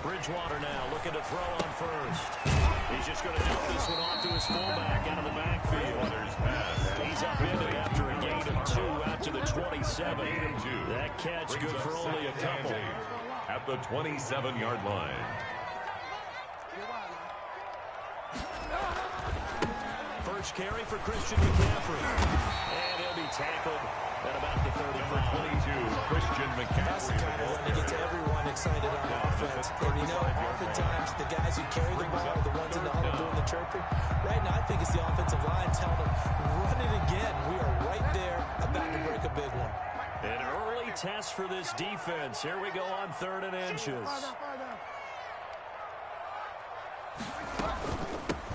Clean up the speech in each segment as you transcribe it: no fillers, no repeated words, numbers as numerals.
Bridgewater now looking to throw on first. He's just going to dump this one off to his fullback out of the backfield. He's up in it after a gain of 2 out to the 27. That catch good for only a couple. At the 27-yard line. First carry for Christian McCaffrey. And he'll be tackled at about the 35. 22, Christian McCaffrey. That's the kind of run that gets everyone excited on offense. And you know, oftentimes the guys who carry the ball are the ones in the huddle doing the chirping. Right now, I think it's the offensive line telling them, run it again. We are right there about to break a big one. An early test for this defense. Here we go on 3rd and inches.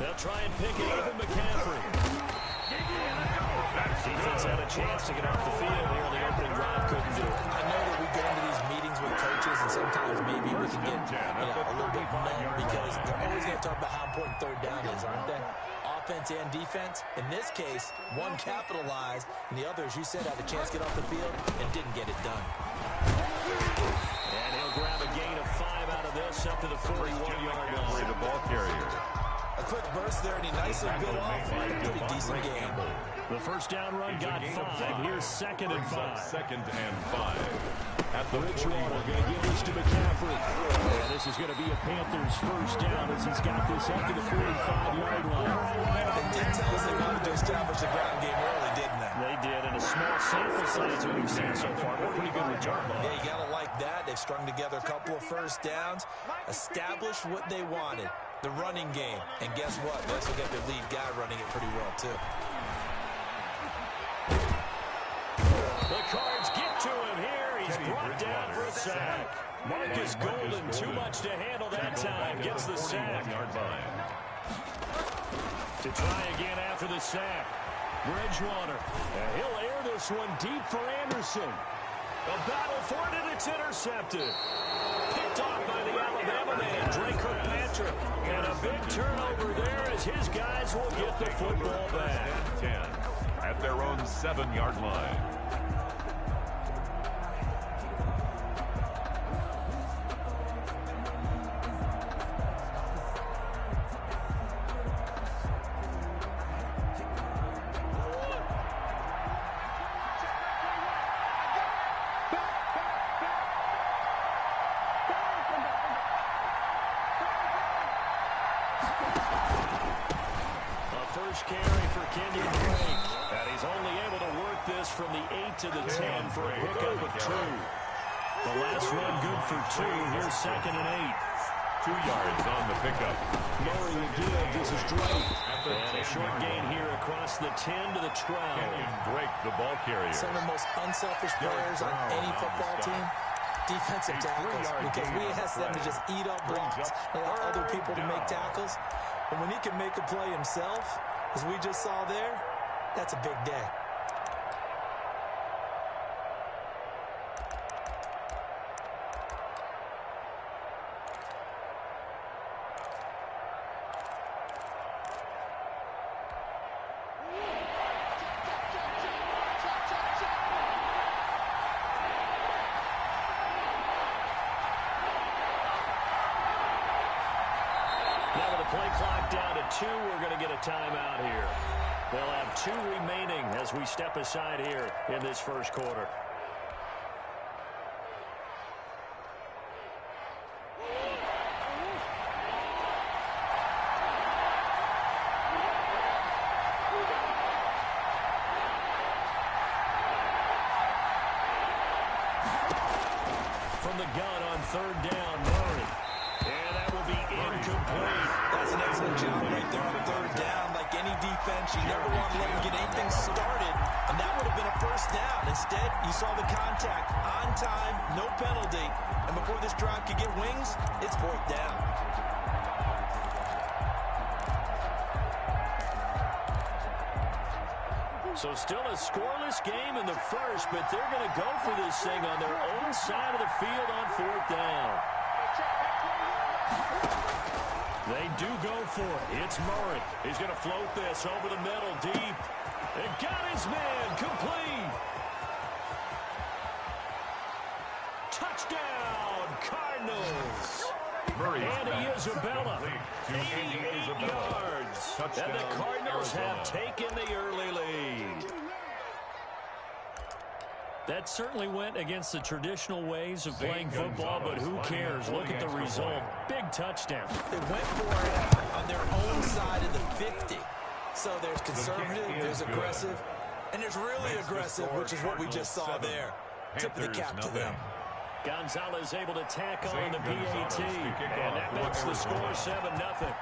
They'll try and pick it up with McCaffrey. Defense had a chance to get off the field here in the opening drive. Couldn't do it. I know that we go into these meetings with coaches, and sometimes maybe we can get a little bit numb because they're always going to talk about how important 3rd down is, aren't they? Offense and defense. In this case, one capitalized, and the other, as you said, had a chance to get off the field and didn't get it done. And he'll grab a gain of 5 out of this up to the 41-yard line. The ball carrier. A quick burst there, and he nicely bit off a pretty decent game. The first down run got 5. Here's 2nd and 5. 2nd and 5. At the Bridgewater going to give this to McCaffrey. And this is going to be a Panthers first down as he's got this up to the 45-yard line. They did tell us they wanted to establish a ground game early, didn't they? They did, and a small sample size what we've seen so far. But pretty good return. Yeah, you got to like that. They've strung together a couple of first downs, established what they wanted, the running game. And guess what? They also got their lead guy running it pretty well, too. The Cards get to him here. He's brought down for a sack. Marcus Golden, too much to handle that time. Gets the sack. To try again after the sack. Bridgewater. And he'll air this one deep for Anderson. A battle for it, and it's intercepted. Picked off by the Alabama man, Drake Kirkpatrick. And a big turnover there as his guys will get the football back. 10 at their own 7-yard line. Carry for Kenyon Drake. And he's only able to work this from the 8 to the 10 for a pickup of 2. The last run good for 2. Here's 2nd and 8. 2 yards on the pickup. Murray will give. This is Drake. And a short gain here across the 10 to the 12. Kenyon Drake, the ball carrier. Some of the most unselfish players on any football team. Defensive tackles, because we ask them to just eat up blocks and allow other people to make tackles. And when he can make a play himself, as we just saw there, that's a big day. Play clock down to 2. We're going to get a timeout here. They'll have 2 remaining as we step aside here in this first quarter. From the gun on 3rd down, Murray. And that will be incomplete. That's an excellent job right there on 3rd down. Like any defense, you never want to let them get anything started, and that would have been a first down. Instead, you saw the contact on time, no penalty, and before this drive could get wings, it's 4th down. So still a scoreless game in the first, but they're going to go for this thing on their own side of the field on 4th down. They do go for it. It's Murray. He's going to float this over the middle deep. And got his man complete. Touchdown, Cardinals. Andy Isabella, 88 yards. And the Cardinals have taken the early lead. That certainly went against the traditional ways of playing football, but who cares? Look at the result. Big touchdown. They went for it on their own side of the 50. So there's conservative, there's aggressive, and there's really aggressive, which is what we just saw there. Tip of the cap to them. Gonzalez able to tack on the PAT, and that makes the score 7-0.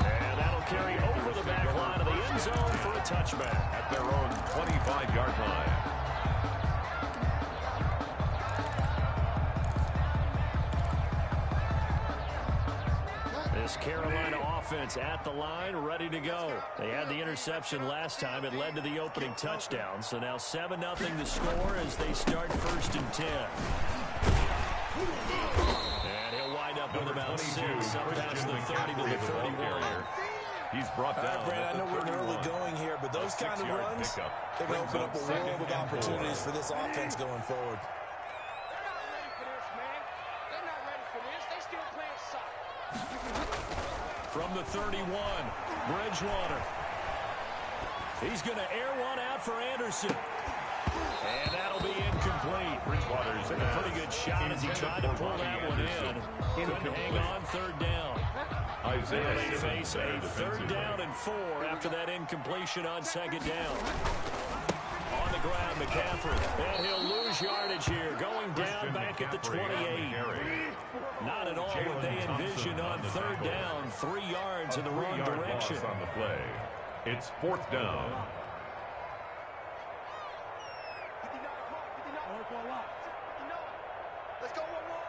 And that'll carry over the back line of the end zone for a touchback. At their own 25-yard line. This Carolina offense at the line, ready to go. They had the interception last time. It led to the opening touchdown. So now 7-0 the score as they start 1st and 10. And he'll wind up with about 6, up past the 30 to the 31. He's brought down. Brad, I know we're in early going here, but those kind of runs, they're going to open up a world of opportunities for this offense going forward. From the 31, Bridgewater. He's going to air one out for Anderson. And that'll be incomplete. Bridgewater's took a pretty good shot as he tried to pull that one in. Couldn't hang on 3rd down. Now they face a 3rd down and 4 after that incompletion on 2nd down. On the ground, McCaffrey. And he'll lose yardage here, going down back at the 28. Not at all what they envisioned on 3rd down. 3 yards in the wrong direction. On the play. It's 4th down. Let's go one more.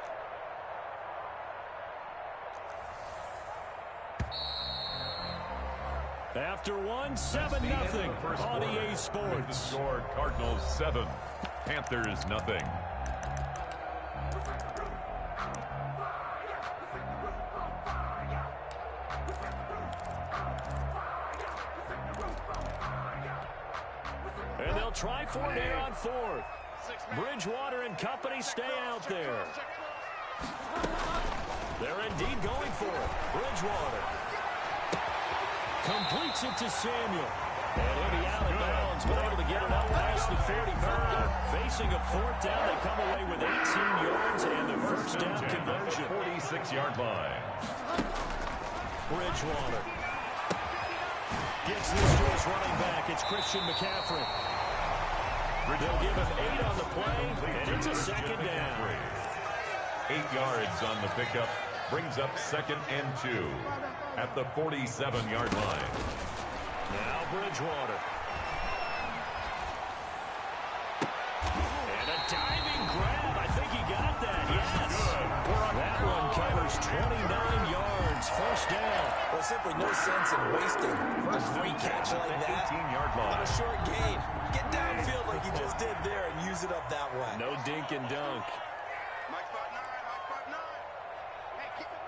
After one, 7-0 on EA Sports. The score, Cardinals 7, Panthers 0. And they'll try for it here on 4th. Bridgewater and company stay out there. They're indeed going for it. Bridgewater completes it to Samuel. And he'll be out of bounds, but able to get it up past the 45. Facing a 4th down, they come away with 18 yards and the 1st down conversion. 46-yard line. Bridgewater gets this to his running back. It's Christian McCaffrey. They'll give him 8 on the play, and it's a 2nd down. 8 yards on the pickup. Brings up 2nd and 2 at the 47-yard line. Now Bridgewater. And a diving grab. I think he got that. Yes. That one covers 29 yards. 1st down. Well, simply no sense in wasting a free catch like that 18-yard line. on a short gain. Get downfield like you just did there and use it up that way. No dink and dunk. Mike spot 9, Mike spot 9. Hey, keep it,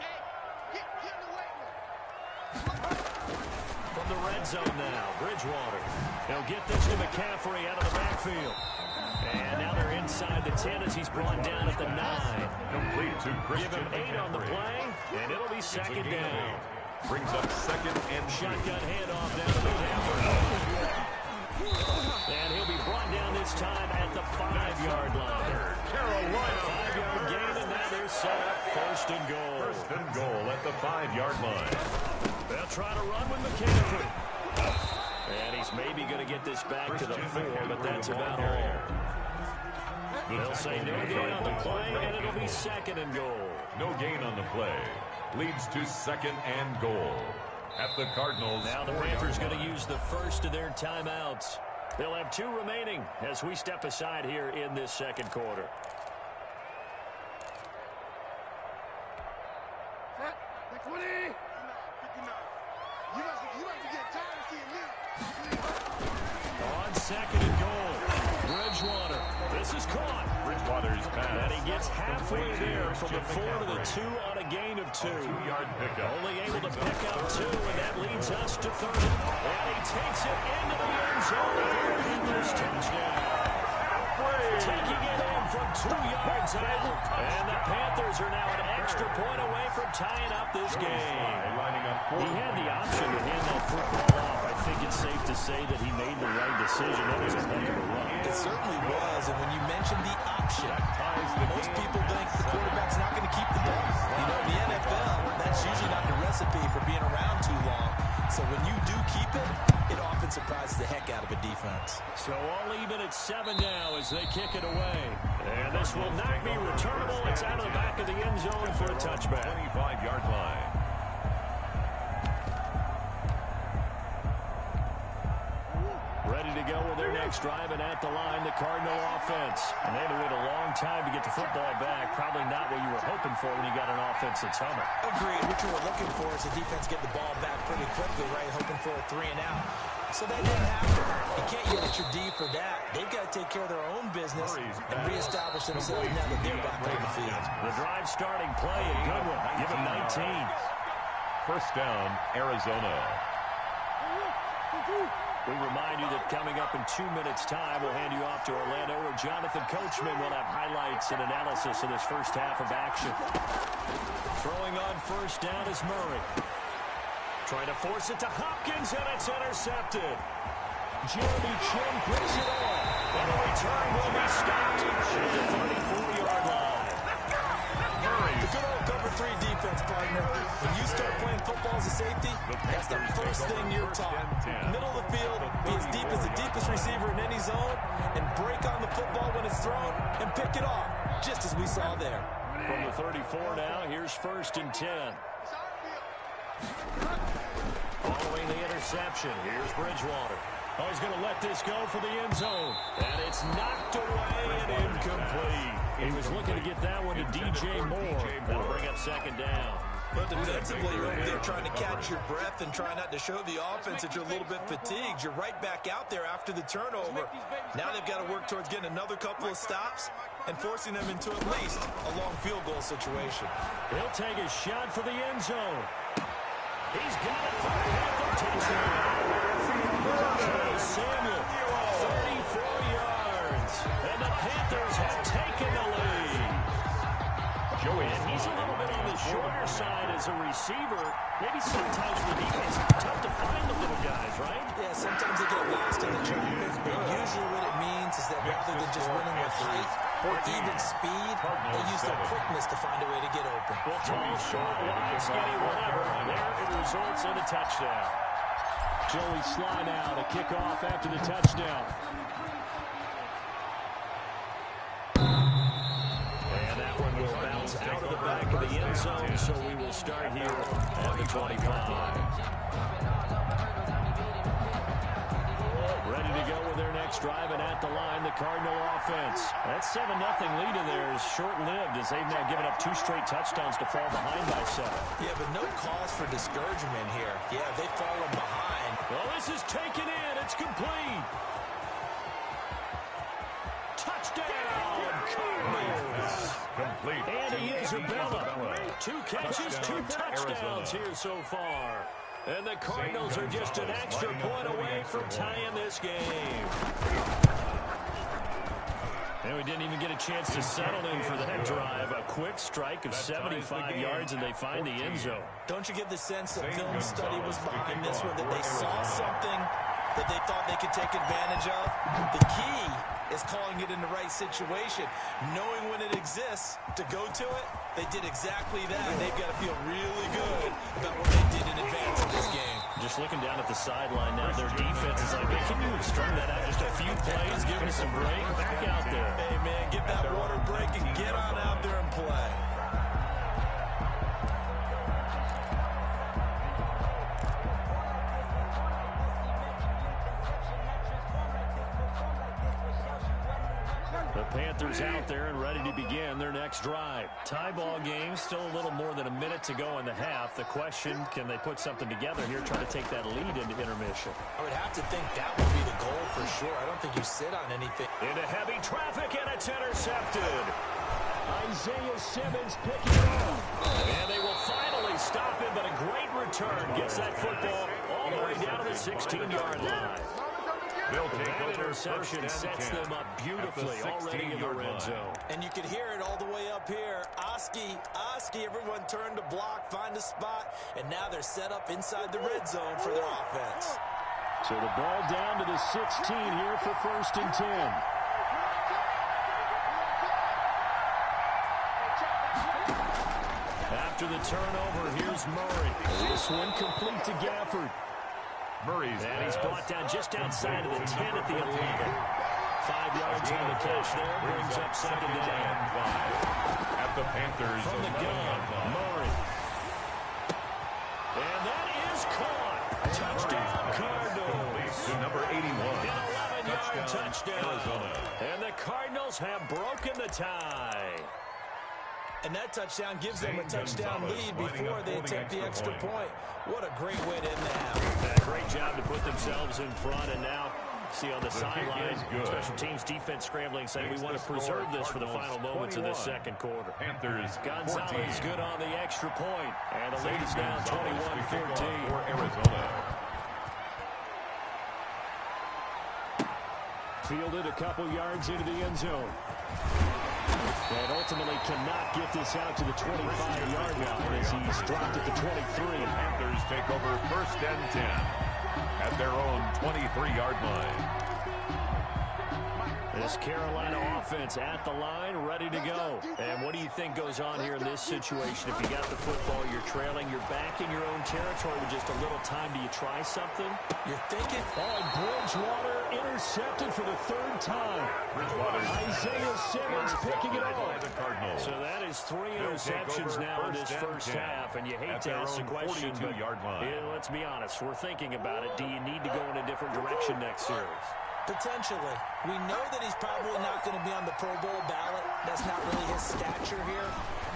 get in the way. From the red zone now, Bridgewater. He'll get this to McCaffrey out of the backfield. And now they're inside the 10 as he's brought down at the 9. Complete to Christian. Give him 8 on the play, and it'll be 2nd down. Brings up 2nd and 2. Shotgun handoff down to McCaffrey. And he'll be brought down this time at the 5-yard line. Carolina. 5-yard gain, and now they're set up 1st and goal. 1st and goal at the 5-yard line. They'll try to run with McCaffrey. And he's maybe going to get this back to the 4, but that's about all. They'll say no gain on the play, and it'll be 2nd and goal. No gain on the play. Leads to 2nd and goal at the Cardinals. Now the Panthers going to use the first of their timeouts. They'll have 2 remaining as we step aside here in this 2nd quarter. Like 20. 59. You must be getting tired of seeing me. On 2nd and goal, Bridgewater. This is caught. Bridgewater's pass. And he gets halfway there from the 4 to the 2 on a gain of 2. 2-yard pickup. Only able to pick up 2, and that leads us to 30. And he takes it into the end zone. touchdown. Taking it in from 2 yards out. And the Panthers are now an extra point away from tying up this game. He had the option to hand that football off. I think it's safe to say that he made the right decision. That was a heck of a run. It certainly was. And when you mention the option, most people think the quarterback's not going to keep the ball. You know, in the NFL, that's usually not the recipe for being around too long. So when you do keep it, it often surprises the heck out of a defense. So all even at 7 now as they kick it away. And this will not be returnable. It's out of the back of the end zone for a touchback. 25-yard line. Ready to go with their next drive, and at the line, the Cardinal offense. And they had to wait a long time to get the football back. Probably not what you were hoping for when you got an offense that's humming. Agreed. What you were looking for is the defense get the ball back pretty quickly, right? Hoping for a 3 and out. So that didn't happen. You can't yell at your D for that. They've got to take care of their own business and reestablish themselves now that they're back on the field. The drive starting play, a good one. Give him 19. First down, Arizona. We remind you that coming up in 2 minutes' time, we'll hand you off to Orlando, where Jonathan Coachman will have highlights and analysis of this first half of action. Throwing on first down is Murray. Trying to force it to Hopkins, and it's intercepted. Jeremy Chin picks it off. And the return will be stopped at the 34-yard line. The good old cover 3 defense, partner. When you start playing football as a safety, that's the first thing you're taught. Middle of the field, be as deep as the deepest receiver in any zone, and break on the football when it's thrown, and pick it off, just as we saw there. From the 34 now, here's first and 10. Following the interception, here's Bridgewater. Oh, he's going to let this go for the end zone. And it's knocked away and incomplete. He was looking to get that one to DJ Moore. That'll bring up second down. But defensively, you're over there trying to catch your breath and try not to show the offense that you're a little bit fatigued. You're right back out there after the turnover. Now they've got to work towards getting another couple of stops and forcing them into at least a long field goal situation. He'll take a shot for the end zone. He's got it for the Panther touchdown. Samuel, 34 yards. And the Panthers have taken the lead. And he's a little bit on the shorter side as a receiver. Maybe sometimes for the defense, it's tough to find the little guys, right? Yeah, sometimes they get lost in the traffic. But usually what it means is that rather than just winning with height or even speed, they use their quickness to find a way to get open. Well, tall, short, wide, skinny, whatever. And there it results in a touchdown. Joey Sly now to kick off after the touchdown. And that one will bounce out of the back of the end zone, so we will start here at the 25. Ready to go with their next drive, and at the line, the Cardinal offense. That 7-0 lead in there is short-lived as they've now given up 2 straight touchdowns to fall behind by 7. Yeah, but no cause for discouragement here. Yeah, they've fallen behind. Well, this is taken in. It's complete. Touchdown, Cardinals. Complete. Andy Isabella. 2 catches, 2 touchdowns here so far. And the Cardinals are just an extra point away from tying this game. And we didn't even get a chance to settle in for that drive. A quick strike of 75 yards, and they find the end zone. Don't you get the sense that film study was behind this one, that they saw something that they thought they could take advantage of? The key is calling it in the right situation, knowing when it exists to go to it. They did exactly that. They've got to feel really good about what they did in advance of this game. Just looking down at the sideline now, their defense is like, hey, can you have strung that out just a few plays, give me some break, back out there. Hey, man, get that water break and get on out there and play. The Panthers out there and ready to begin their next drive. Tie ball game, still a little more than a minute to go in the half. The question, can they put something together here, try to take that lead into intermission? I would have to think that would be the goal for sure. I don't think you sit on anything. Into heavy traffic, and it's intercepted. Isaiah Simmons picking it up. And they will finally stop him, but a great return. Gets that football all the way down to the 16-yard line. That interception sets them up beautifully already in the red zone. And you can hear it all the way up here. Oski, everyone turned to block, find a spot, and now they're set up inside the red zone for their offense. So the ball down to the 16 here for 1st and 10. After the turnover, here's Murray. This one complete to Gafford. And he's brought down just outside of the 10 at the 11. 5 yards on the catch there, brings up 2nd down. At the Panthers. From the gun, Murray. And that is caught. Touchdown, Cardinals. To number 81. An 11-yard touchdown. Arizona. And the Cardinals have broken the tie. And that touchdown gives them a touchdown lead before they attempt the extra point. What a great way to end the half. Yeah, great job to put themselves in front, and now see on the sideline, special teams defense scrambling, saying we want to preserve this for the final moments of this second quarter. Panthers Gonzalez good on the extra point, and the lead is now 21-14 for Arizona. Fielded a couple yards into the end zone. And ultimately cannot get this out to the 25-yard line as he's dropped at the 23. Panthers take over 1st and 10 at their own 23-yard line. This Carolina offense at the line, ready to go. And what do you think goes on here in this situation? If you got the football, you're trailing, you're back in your own territory with just a little time. Do you try something? You're thinking? Oh, Bridgewater intercepted for the 3rd time. Isaiah Simmons picking it off. So that is 3 interceptions now in this first half. And you hate to ask the question, but let's be honest. We're thinking about it. Do you need to go in a different direction next series? Potentially. We know that he's probably not going to be on the Pro Bowl ballot. That's not really his stature here.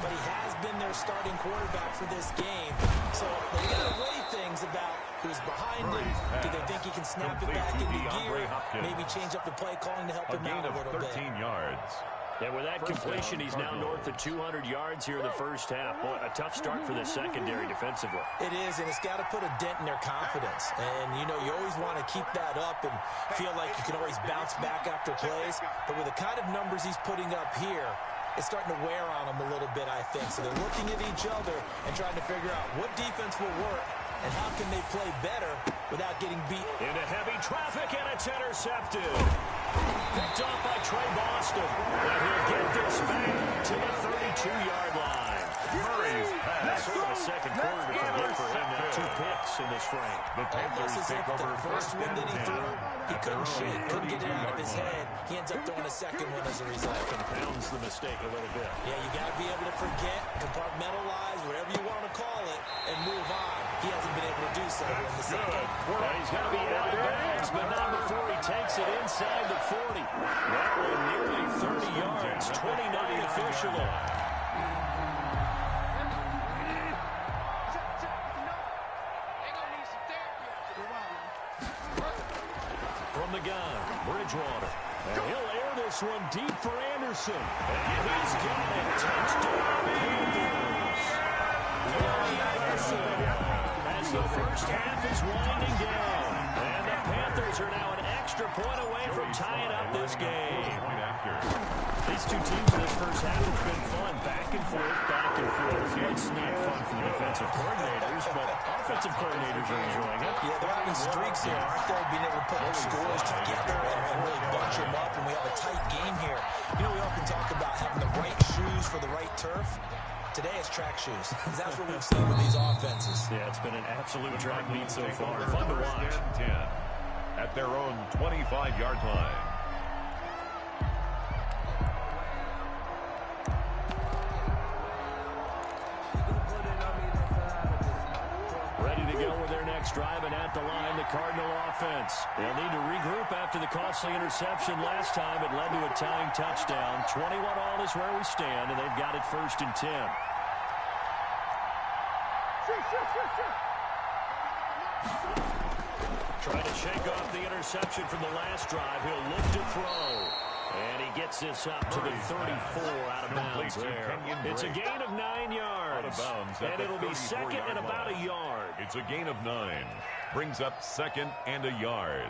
But he has been their starting quarterback for this game. So they got to weigh things about who's behind him. Do they think he can snap it back into gear? Maybe change up the play calling to help him out a little bit. 13 yards. And with that completion, he's now north of 200 yards here in the first half. Boy, a tough start for the secondary defensively. It is, and it's got to put a dent in their confidence. And, you know, you always want to keep that up and feel like you can always bounce back after plays. But with the kind of numbers he's putting up here, it's starting to wear on them a little bit, I think. So they're looking at each other and trying to figure out what defense will work and how can they play better without getting beat. Into heavy traffic, and it's intercepted. Picked off by Trey Boston. And he'll get this back to the 32-yard line. Murray's pass. Sort of a second quarter to forget for him. Now 2 picks in this frame. The Panthers take over the first one that he threw, he couldn't shake, couldn't get it out of his head. He ends up throwing a second one as a result. Compounds the mistake a little bit. Yeah, you got to be able to forget, compartmentalize, whatever you want to call it, and move on. He hasn't been able to do so in the second. Well, he's going to be out of bounds, but not before he takes it inside the 40. That one nearly 30 yards, 29 officially. From the gun, Bridgewater. And he'll air this one deep for Anderson. And he's got it. Touchdown, Panthers. Anderson. As the first half is winding down. And the Panthers are now an extra point away from tying up this game. These two teams in this first half have been fun. Back and forth, back and forth. It's not fun for the defensive coordinators, but offensive coordinators are enjoying it. Yeah, they're having streaks here, aren't they? Being able to put scores together and really bunch them up, and we have a tight game here. You know, we often talk about having the right shoes for the right turf. Today it's track shoes. That's what we've seen with these offenses. Yeah, it's been an absolute track meet so far. Fun to watch. 10 at their own 25-yard line. Ready to go with their next drive, and at the line, the Cardinal offense. They'll need to regroup after the costly interception last time. It led to a tying touchdown. 21-all is where we stand, and they've got it 1st and 10. Trying to shake off the interception from the last drive. He'll look to throw. And he gets this up to the 34 out of bounds there. It's a gain of 9 yards. And it'll be second and about a yard. It's a gain of 9. Brings up second and a yard.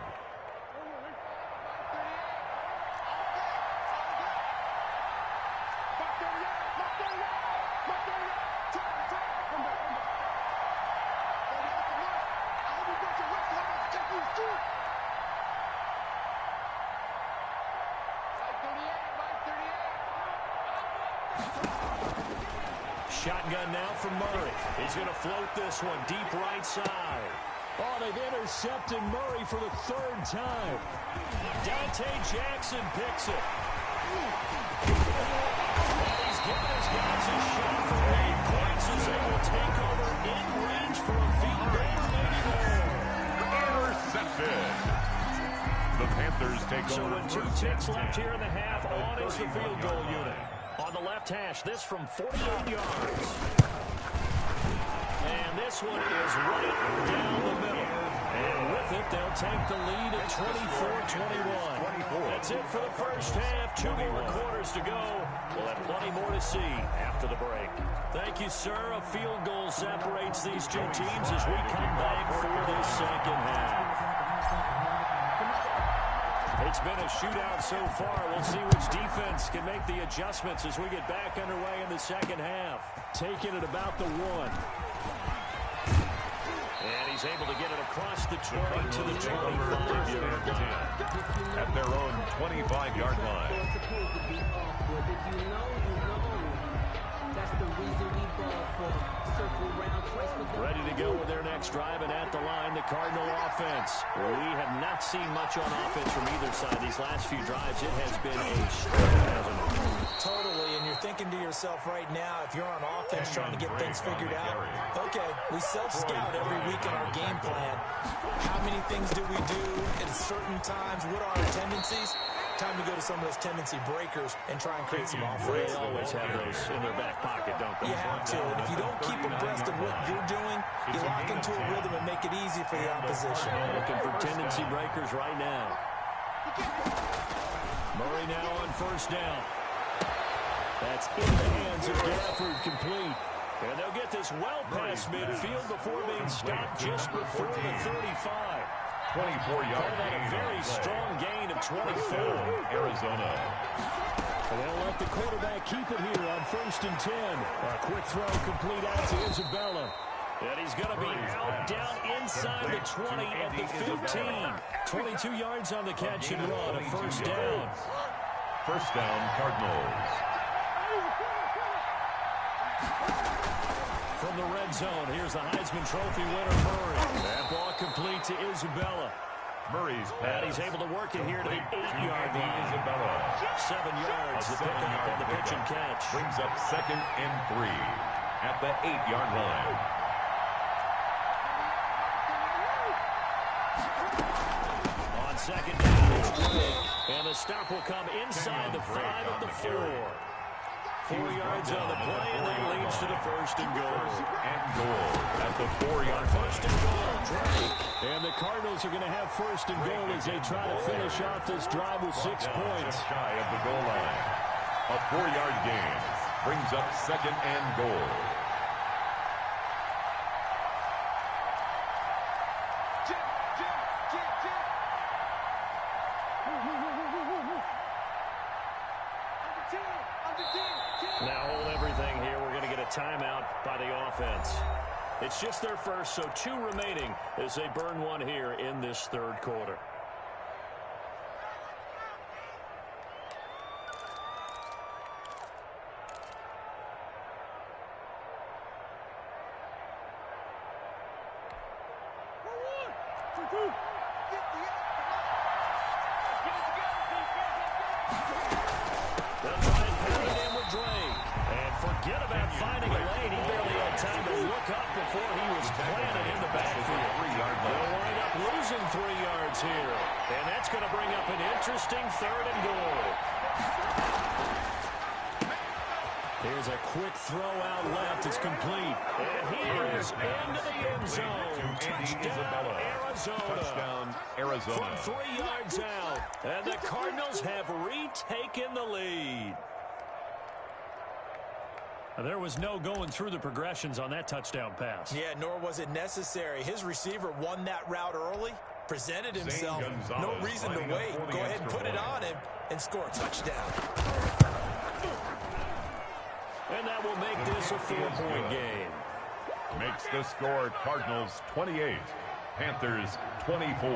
Shotgun now from Murray. He's going to float this one deep right side. Oh, they've intercepted Murray for the third time. Dante Jackson picks it. And he's given his guys a shot for 8 points as they will take over in range for a field goal maybe more. Intercepted. The Panthers take over. So with 2 ticks left here in the half, on is the field goal unit. On the left hash, this from 48 yards. And this one is right down the middle. And with it, they'll take the lead at 24-21. That's it for the first half. 2 more quarters to go. We'll have plenty more to see after the break. Thank you, sir. A field goal separates these 2 teams as we come back for this second half. It's been a shootout so far. We'll see which defense can make the adjustments as we get back underway in the second half. Taking it about the 1. And he's able to get it across the 20 to the 25-yard line. At their own 25-yard line. That's the reason we ball for. Circle round twice for the Ready to go with their next drive, and at the line, the Cardinal offense. We have not seen much on offense from either side. These last few drives, it has been a struggle, hasn't it? Totally, and you're thinking to yourself right now, if you're on offense trying to get things figured out, okay, we self-scout every week in our game plan. How many things do we do at certain times? What are our tendencies? Time to go to some of those tendency breakers and try and create some offense. They always have those in their back pocket, don't they? You have to, and if you don't keep abreast of what you're doing, you lock into a rhythm and make it easy for the opposition. Looking for tendency breakers right now. Murray now on first down. That's in the hands of Gafford, complete. And they'll get this well past midfield before being stopped just before the 35. 24-yard gain. A very strong gain of 24. Arizona. And they'll let the quarterback keep it here on first and 10. A quick throw complete out to Isabella. And he's going to be out down inside the 20 at the 15. 22 yards on the catch and run. A first down. First down, Cardinals. From the red zone, here's the Heisman Trophy winner, Murray. That ball complete to Isabella. Murray's pass. And he's able to work it here to the 8-yard line. Isabella. 7 yards. The pickup on the pitch and catch. Brings up second and 3 at the 8-yard line. On second down, it's Gray. And the stop will come inside the 5 at the 4. 4 yards on the play, and that leads to the first and goal. And goal at the 4-yard first and goal, Drake. And the Cardinals are going to have first and goal as they try to finish off this drive with 6 points. Just shy of the goal line. A 4-yard gain brings up second and goal. Now hold everything here. We're going to get a timeout by the offense. It's just their first, so 2 remaining as they burn 1 here in this third quarter. Forget about finding a lane. He barely had time to look up before he was planted in the backfield. They'll wind up losing 3 yards here. And that's going to bring up an interesting third and goal. Here's a quick throw out left. It's complete. And he is into the end zone. Touchdown, Arizona. Touchdown, Arizona. From 3 yards out. And the Cardinals have retaken the lead. There was no going through the progressions on that touchdown pass. Yeah, nor was it necessary. His receiver won that route early, presented himself. No reason to wait. Go ahead and put it on him and score a touchdown. And that will make this a 4-point game. Makes the score Cardinals 28, Panthers 24.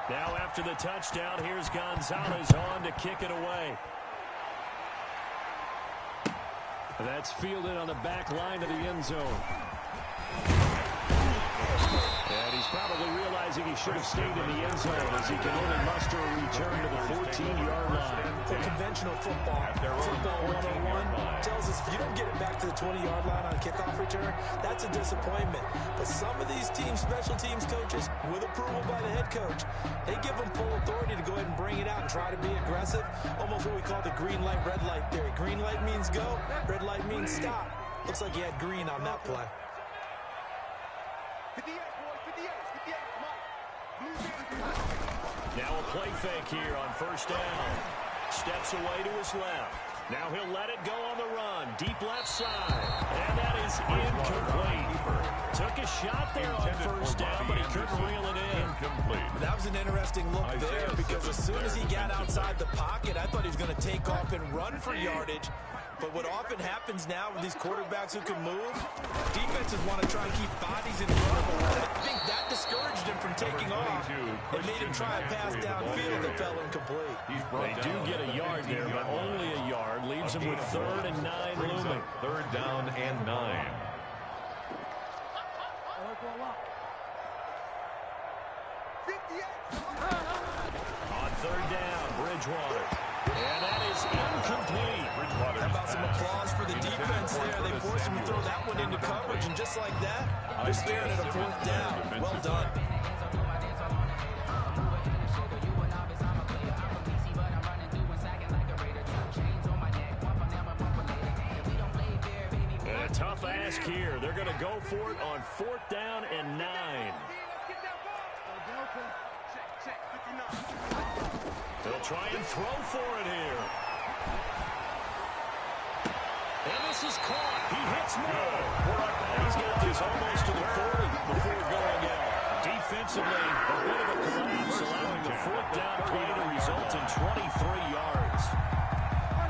Now after the touchdown, here's Gonzalez on to kick it away. That's fielded on the back line of the end zone. And he's probably realizing he should have stayed in the end zone as he can only muster a return to the 14-yard line. The conventional football 101 tells us if you don't get it back to the 20-yard line on a kickoff return, that's a disappointment. But some of these teams, special teams coaches, with approval by the head coach, they give them full authority to go ahead and bring it out and try to be aggressive. Almost what we call the green light, red light theory. Green light means go, red light means stop. Looks like he had green on that play. 58, boys, 58, 58, come on. Now a play fake here on first down. Steps away to his left. Now he'll let it go on the run. Deep left side. And that is incomplete. Took a shot there on first down, but he couldn't reel it in. That was an interesting look there because as soon as he got outside the pocket, I thought he was going to take off and run for yardage. But what often happens now with these quarterbacks who can move, defenses want to try and keep bodies in front of them. I think that discouraged him from taking off and made him try a pass downfield that fell incomplete. They do get a yard there, but only a yard. Leaves him with 3rd and 9 looming. 3rd down and 9. On 3rd down, Bridgewater. And that is incomplete. How about some applause for the defense there? They forced him to throw that one into coverage, and just like that, they're staring at a 4th down. Well done. And a tough ask here. They're going to go for it on 4th down and 9. They'll try and throw for it here. And this is caught. He hits Moore. And he's got this almost to the 40 before going out. Defensively, a bit of a collapse, allowing the 4th down play to result in 23 yards.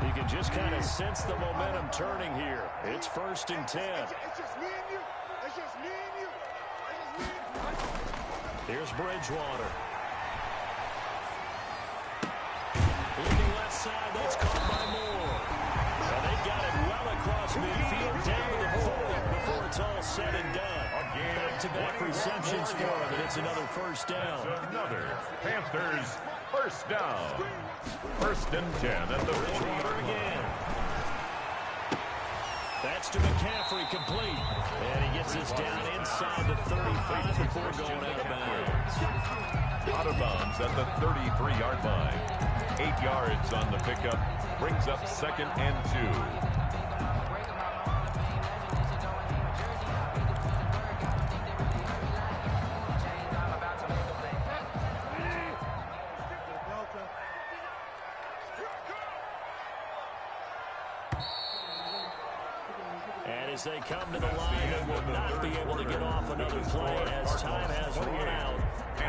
You can just kind of sense the momentum turning here. It's 1st and 10. It's just me and you. It's just me and you. It's just me and you. Here's Bridgewater. Looking left side, that's caught by Moore. And they've got it well across midfield, down to the 40 before it's all said and done. Back-to-back receptions for him, and it's another 1st down. Another Panthers 1st down. 1st and 10 at the Bridgewater again. That's to McCaffrey, complete. And he gets this down inside the 35 before going out of bounds. Out of bounds at the 33-yard line. 8 yards on the pickup. Brings up 2nd and 2. And as they come to the line, they will not be able to get off another play as time has run out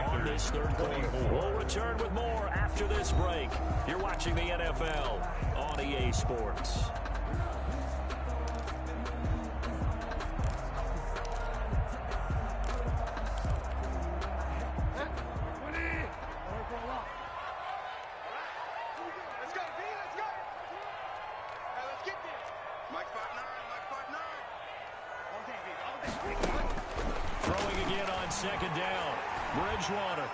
on this 3rd quarter. We'll return with more after this break. You're watching the NFL on EA Sports. Let's go, B, let's go. Hey, let's get there. Mike 5'9", Mike 5'9". All day, B, all day. Throwing again on 2nd down. Bridgewater.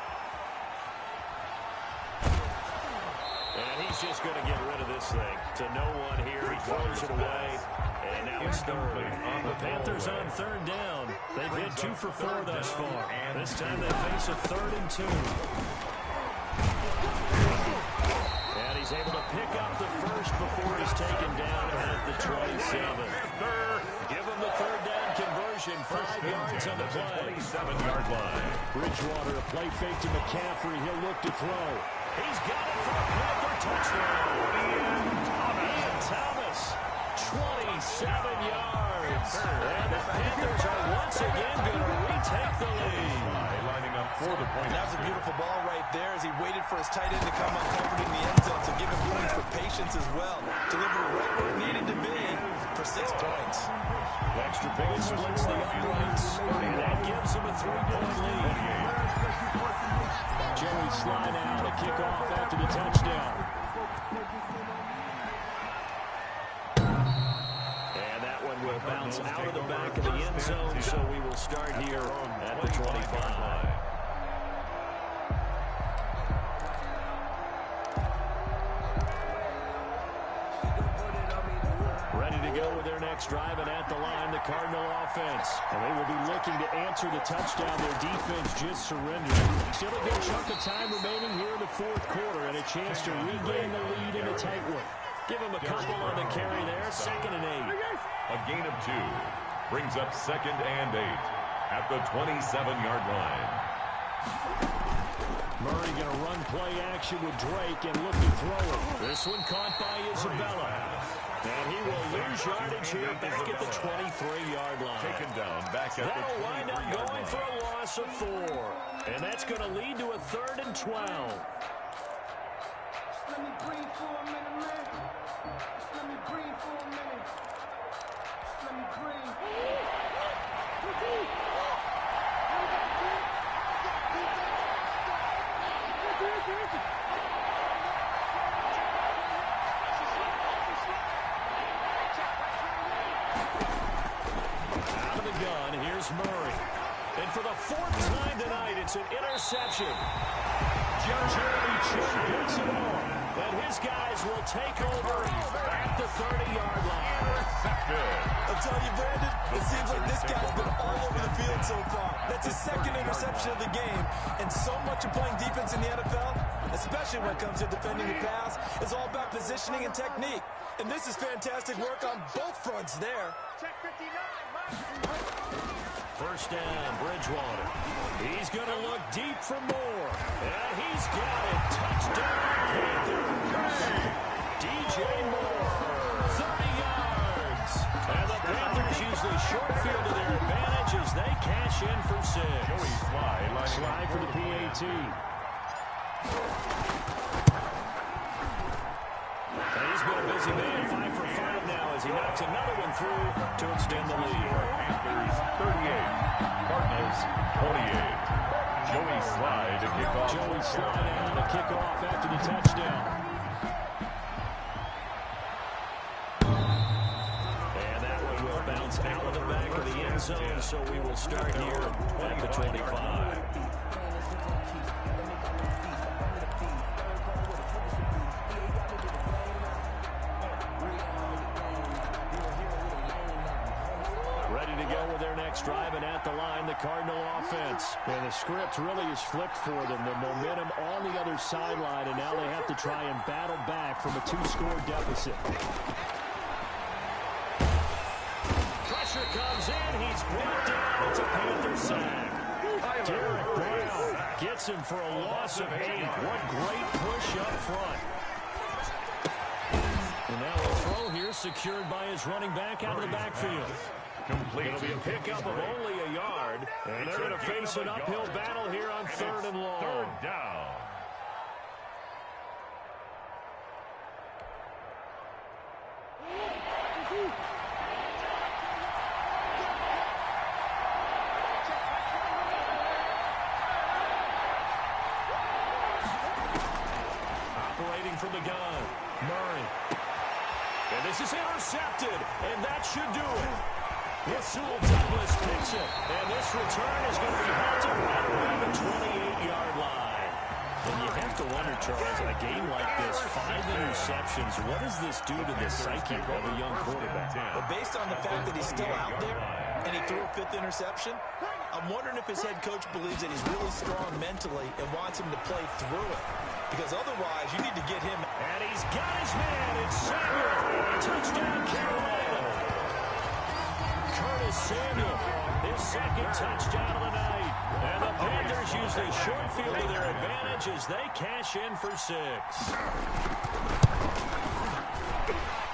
And he's just going to get rid of this thing to no one here. He throws it away. And now it's 3rd. The Panthers on 3rd down. They've hit 2 for 4 thus far. This time they face a 3rd and 2. And he's able to pick up the first before he's taken down at the 27. Give him the 3rd down conversion. 5 yards on the play. 7-yard line. Bridgewater, a play fake to McCaffrey. He'll look to throw. He's got it for a Panther touchdown. Ian Thomas, 27 yards. And the Panthers are once again going to retake the lead. Lining up for the point. That was a beautiful ball right there as he waited for his tight end to come uncovered in the end zone. So give him points for patience as well. Delivered right where it needed to be for 6 points. Extra point splits the uprights, and that gives him a 3-point lead. Jerry Slye now to kick off after the touchdown. bounce out of the back of the end zone, so we will start here at the 25. Ready to go with their next drive, and at the line, the Cardinal offense. And they will be looking to answer the touchdown their defense just surrendered. Still a good chunk of time remaining here in the fourth quarter, and a chance to regain the lead in a tight one. Give them a couple on the carry there, 2nd and 8. A gain of 2 brings up 2nd and 8 at the 27-yard line. Murray going to run play action with Drake and look to throw it. This one caught by Isabella. And he will lose yardage here back at the 23-yard line. Taken down back at That'll the wind up going for a loss of 4. And that's going to lead to a 3rd and 12. Let me breathe for a minute, man. Let me breathe for a minute. Let me breathe. Out of the gun, here's Murray. And for the 4th time tonight, it's an interception. Jeremy Chin gets it off. And his guys will take over at the 30-yard line. I'll tell you, Brandon, it seems like this guy's been all over the field so far. That's his 2nd interception of the game. And so much of playing defense in the NFL, especially when it comes to defending the pass, is all about positioning and technique. And this is fantastic work on both fronts there. Check 59, First down, Bridgewater. He's going to look deep for more. And he's got it. Touchdown, Panthers. DJ Moore, 30 yards. And the Panthers use the short field to their advantage as they cash in for 6. Joey Slide for the PAT. And he's been a busy man, 5 for 5 now as he knocks another one through to extend the lead. Panthers 38, Cardinals 28. Joey Slide to kick off. Joey Slide out to kick off after the touchdown. And that one will bounce out of the back of the end zone, so we will start here at the 25. Ready to go with their next drive, and at the line, the Cardinal offense. And the script really is flipped for them. The momentum on the other sideline, and now they have to try and battle back from a 2-score deficit. Pressure comes in. He's brought down. It's a Panther sack. Derek Brown gets him for a loss of 8. What great push up front. And now a throw here secured by his running back out of the backfield. It'll be a pickup of only a yard, and they're going to face an uphill battle here on 3rd and long. 3rd down. Operating from the gun, Murray. And this is intercepted, and that should do it. Rasul Douglas picks it, and this return is going to be halted right around the 28-yard line. And you have to wonder, Charles, in a game like this, 5 interceptions, what does this do to the psyche of a young quarterback? But based on the fact that he's still out there and he threw a 5th interception, I'm wondering if his head coach believes that he's really strong mentally and wants him to play through it. Because otherwise, you need to get him. And he's got his man. It's Samuel. Touchdown, Carolina. Curtis Samuel, his 2nd touchdown of the night. And the Panthers use the short field to their advantage as they cash in for 6.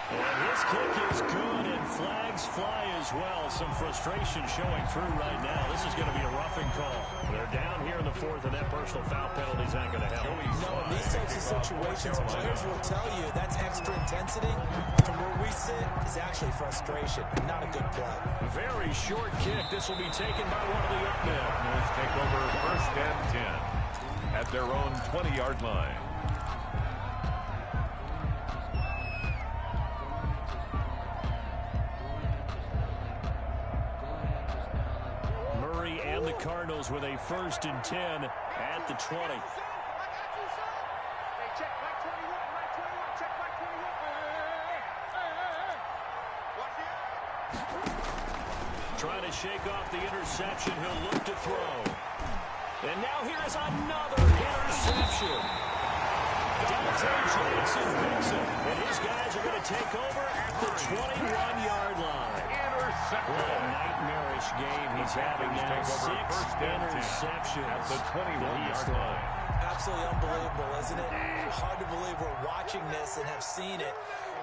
And his kick is good, and flags fly as well. Some frustration showing through right now. This is going to be a roughing call. They're down here in the 4th, and that personal foul penalty is not going to help. No, in these types of situations, players will tell you that's extra intensity. From where we sit, it's actually frustration, not a good play. Very short kick. This will be taken by one of the up men. Let's take over 1st and 10 at their own 20-yard line. Eagles with a 1st and 10 at the 20. I got you, son. Hey, check right 21, right 21, check right 21. Hey. Watch it. Trying to shake off the interception. He'll look to throw. And now here is another interception. Duaita picks it. And his guys are going to take over at the 21-yard line. What a nightmarish game he's having now. 6 interceptions at the 21-yard line. Absolutely unbelievable, isn't it? Hard to believe we're watching this and have seen it,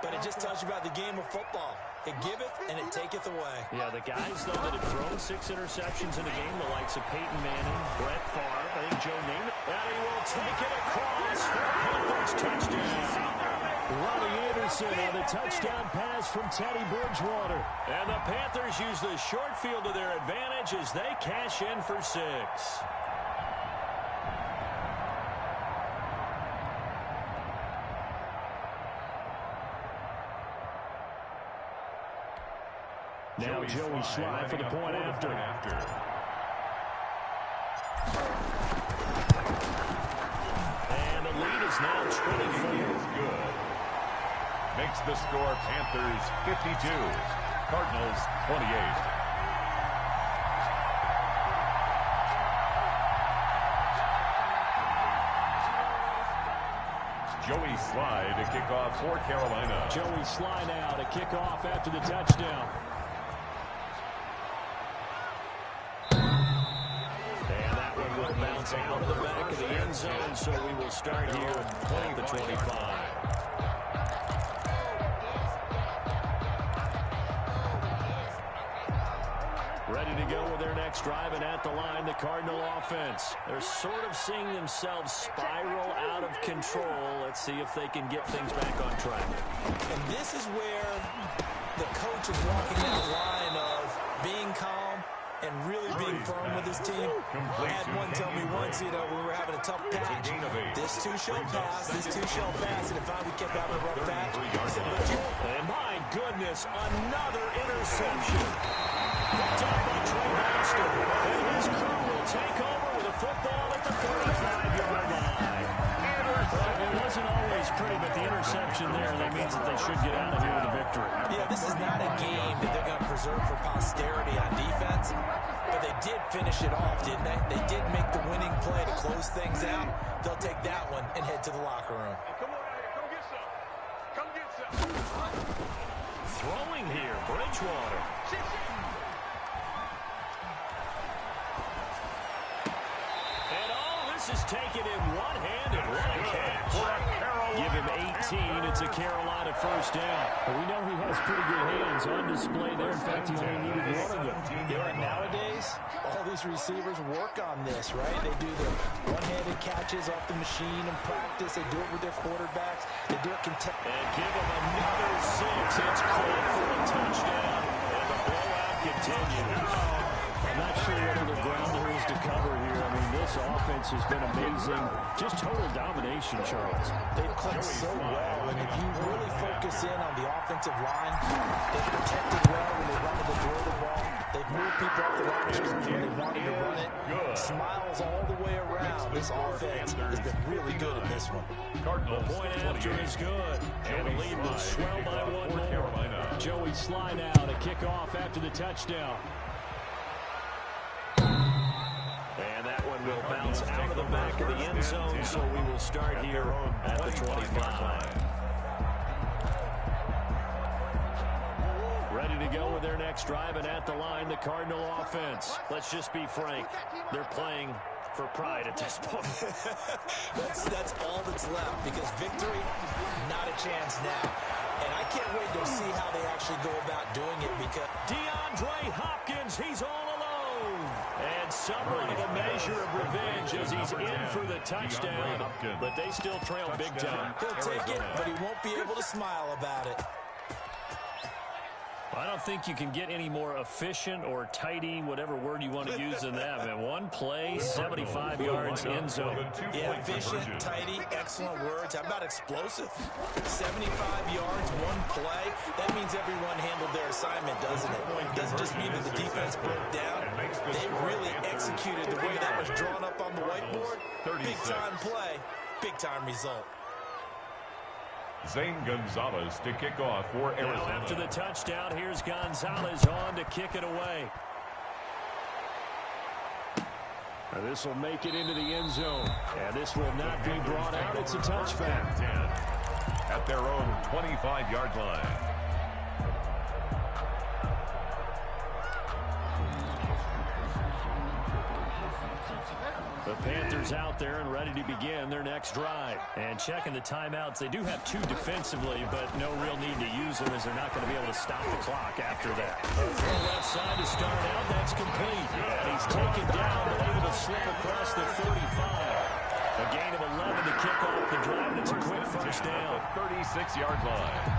but it just tells you about the game of football. It giveth and it taketh away. Yeah, the guys, though, that have thrown 6 interceptions in a game, the likes of Peyton Manning, Brett Favre, I think Joe Namath, and he will take it across for Panthers touchdown. Ronnie Anderson on the touchdown pass from Teddy Bridgewater. And the Panthers use the short field to their advantage as they cash in for 6. Now Joey Slye for the point after. And the lead is now 24. Good. Makes the score Panthers 52, Cardinals 28. Joey Slye to kick off for Carolina. Joey Slye now to kick off after the touchdown. And that one will bounce out of the back of the end zone, so we will start here at the 25. Ready to go with their next drive, and at the line, the Cardinal offense. They're sort of seeing themselves spiral out of control. Let's see if they can get things back on track. And this is where the coach is walking that line of being calm and really being firm with his team. I had one tell me once, we were having a tough patch. This too shall pass, this too shall pass. And if we kept having a rough patch, I said, and my goodness, another interception. Picked up by Trey Baxter. And his crew will take over with a football at the 35-yard line. It wasn't always pretty, but the interception there, that means that they should get out of here with a victory. Yeah, this is not a game that they're going to preserve for posterity on defense, but they did finish it off, didn't they? They did make the winning play to close things out. They'll take that one and head to the locker room. Come on out here. Come get some. Come get some. Throwing here, Bridgewater. And this is taken in one-handed. What a catch. Give him 18. It's a Carolina first down. Well, we know he has pretty good hands on display there. In fact, he only needed one of them. Yeah, nowadays, all these receivers work on this, right? They do the one-handed catches off the machine in practice. They do it with their quarterbacks. They do it And give him another 6. It's caught for a touchdown. And the blowout continues. I'm not sure what other ground there is to cover here. I mean, this offense has been amazing. Just total domination, Charles. They've clicked so well, and if you really focus in on the offensive line, they've protected well when they wanted to throw the ball. They've moved people off the line of scrimmage when they wanted to run it. Smiles all the way around. This offense has been really good in this one. The point after is good. And the lead will swell by one more. Joey Slye now to kick off after the touchdown. And that one will bounce out of the back of the end zone, so we will start here at the 25. Ready to go with their next drive, and at the line, the Cardinal offense. Let's just be frank. They're playing for pride at this point. That's all that's left, because victory, not a chance now. And I can't wait to see how they actually go about doing it, because DeAndre Hopkins, he's all alone. And somewhat of a measure of revenge as he's in for the touchdown. But they still trail big time. He'll take it, but he won't be able to smile about it. I don't think you can get any more efficient or tidy, whatever word you want to use in that. Man, one play, 75 yards, end zone. Yeah, efficient, tidy, excellent words. How about explosive? 75 yards, one play. That means everyone handled their assignment, doesn't it? Doesn't just mean that the defense broke down. They really executed the way that was drawn up on the whiteboard. Big-time play, big-time result. Zane Gonzalez to kick off for Arizona. Now after the touchdown, here's Gonzalez on to kick it away. This will make it into the end zone. And this will not be brought out. It's a touchback. At their own 25-yard line. The Panthers out there and ready to begin their next drive. And checking the timeouts, they do have two defensively, but no real need to use them as they're not going to be able to stop the clock after that. Throw left side to start out. That's complete. And he's taken down, but able to slip across the 45. A gain of 11 to kick off the drive, and it's a quick first down. 36-yard line.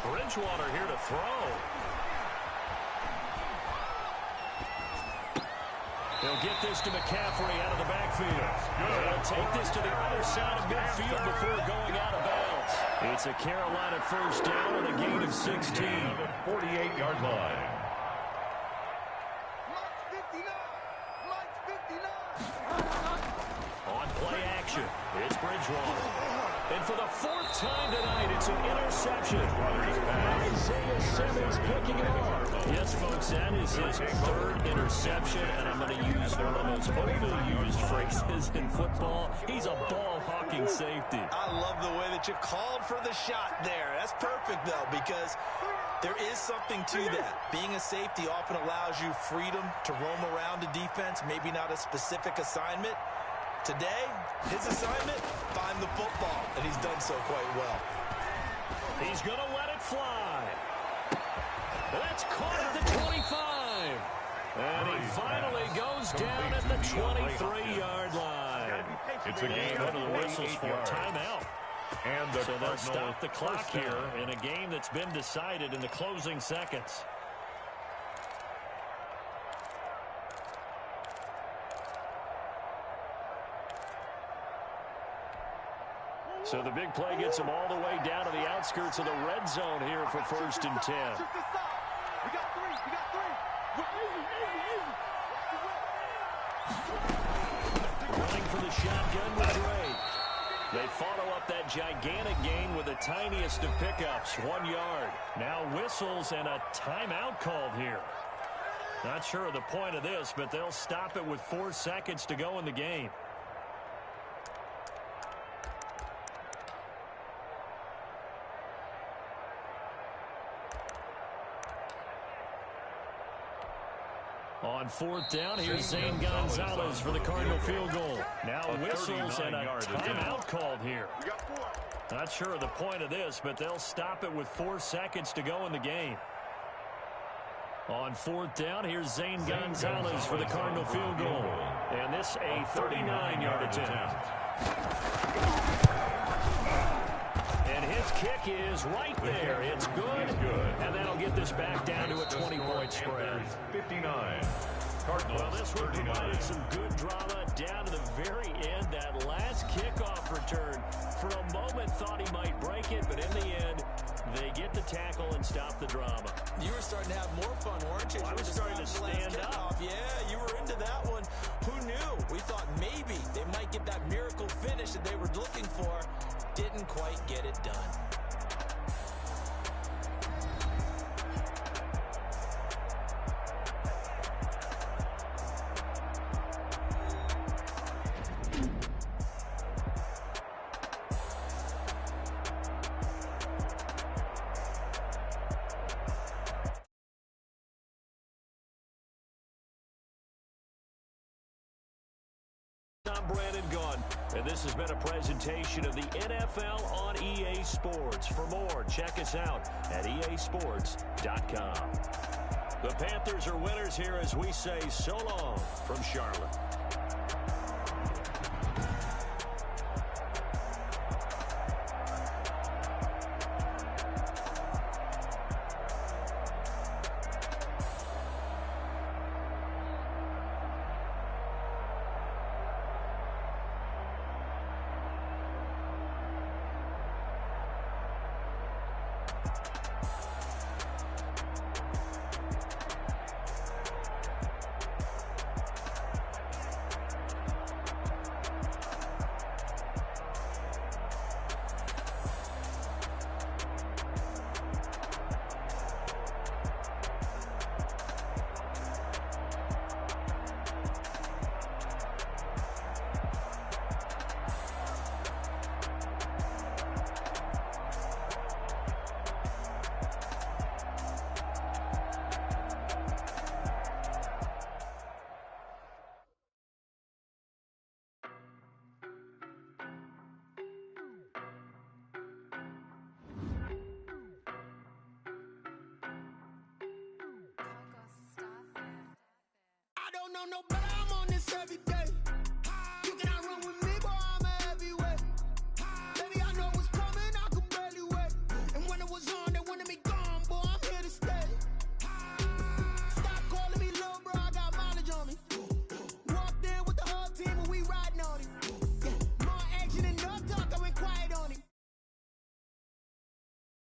Bridgewater here to throw. He'll get this to McCaffrey out of the backfield. He'll take this to the other side of midfield before going out of bounds. It's a Carolina first down and a gain of 16. 48-yard line. On play action, it's Bridgewater. And for the fourth time tonight, it's an interception. Isaiah Simmons picking it off. Yes, folks, that is his third interception, and I'm going to use one of the most overused phrases in football. He's a ball-hawking safety. I love the way that you called for the shot there. That's perfect, though, because there is something to that. Being a safety often allows you freedom to roam around the defense, maybe not a specific assignment. Today, his assignment, find the football, and he's done so quite well. He's going to let it fly. That's caught at the 25. And he finally goes down at the 23-yard line. It's a game of the whistles for a timeout. And so they'll stop the clock here in a game that's been decided in the closing seconds. So the big play gets them all the way down to the outskirts of the red zone here for 1st and 10. Running for the shotgun with Drake. They follow up that gigantic gain with the tiniest of pickups, 1 yard. Now whistles and a timeout called here. Not sure of the point of this, but they'll stop it with 4 seconds to go in the game. On 4th down, here's Zane Gonzalez for the Cardinal field goal. Now whistles and a timeout called here. Not sure of the point of this, but they'll stop it with 4 seconds to go in the game. On 4th down, here's Zane Gonzalez for the Cardinal field goal. And this a 39-yard attempt. And his kick is right there. It's good. And that'll get this back down to a 20-point spread. 59. Well, this one provided some good drama down to the very end. That last kickoff return, for a moment, thought he might break it, but in the end, they get the tackle and stop the drama. You were starting to have more fun, weren't you? I was starting to stand up. Yeah, you were into that one. Who knew? We thought maybe they might get that miracle finish that they were looking for. Didn't quite get it done. I'm Brandon Gunn, and this has been a presentation of the NFL on EA Sports. For more, check us out at easports.com. The Panthers are winners here as we say so long from Charlotte. No, but I'm on this every day. You cannot run with me, boy, I'm a heavyweight. Baby, I know what's coming, I could barely wait. And when it was on, they wanted me gone, boy, I'm here to stay. Stop calling me little bro, I got mileage on me. Walked in with the whole team and we riding on it. Yeah, more action and no talk, I went quiet on it.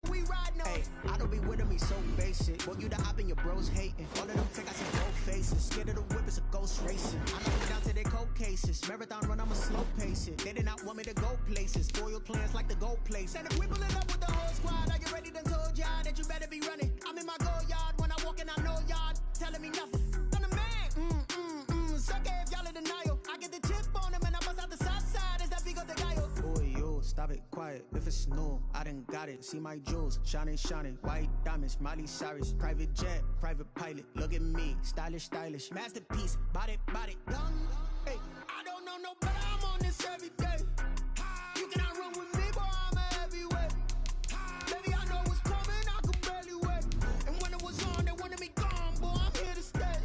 We riding on it. I don't be with me so basic. Boy, you the op and your bros hating. All of them fake, I see both faces. Scared of the whip, it's a ghost racing. I know we down to their cold cases. Marathon run, I'ma slow pace it. They did not want me to go places. Spoil plans like the gold place. And if we pulling up with the whole squad, are you ready? Done told y'all that you better be running. I'm in my go yard. When I walk in, I know y'all telling me nothing. I'm the man. Suck it if y'all in denial. I get the chip on him and I bust out the south side. Is that Vigo the guy? Boy, yo, stop it, quiet. If it's new, I done got it. See my jewels, shining, white diamonds, Miley Cyrus, private jet, private pilot. Look at me, stylish, masterpiece, body, young. Hey, I don't know no better. I'm on this every day. You cannot run with me, boy, I'm a heavyweight. Baby, I know what's coming, I could barely wait. And when it was on, they wanted me gone, boy, I'm here to stay.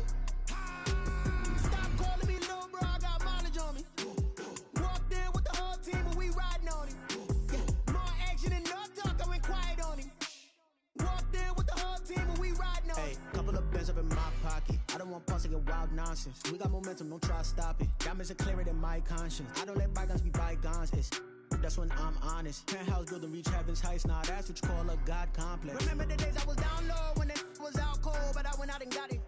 Stop calling me little bro, I got mileage on me. Walked in with the whole team and we riding on it. Yeah, more action and no talk, I went quiet on it. Walked in with the whole team and we riding on it. Couple of bands up in my pocket. I don't want pussy and wild nonsense. We got momentum, don't try to stop it. Diamonds are clearer than my conscience. I don't let bygones be bygones. That's when I'm honest. Penthouse building reach heaven's heights. Nah, that's what you call a God complex. Remember the days I was down low when it was out cold, but I went out and got it.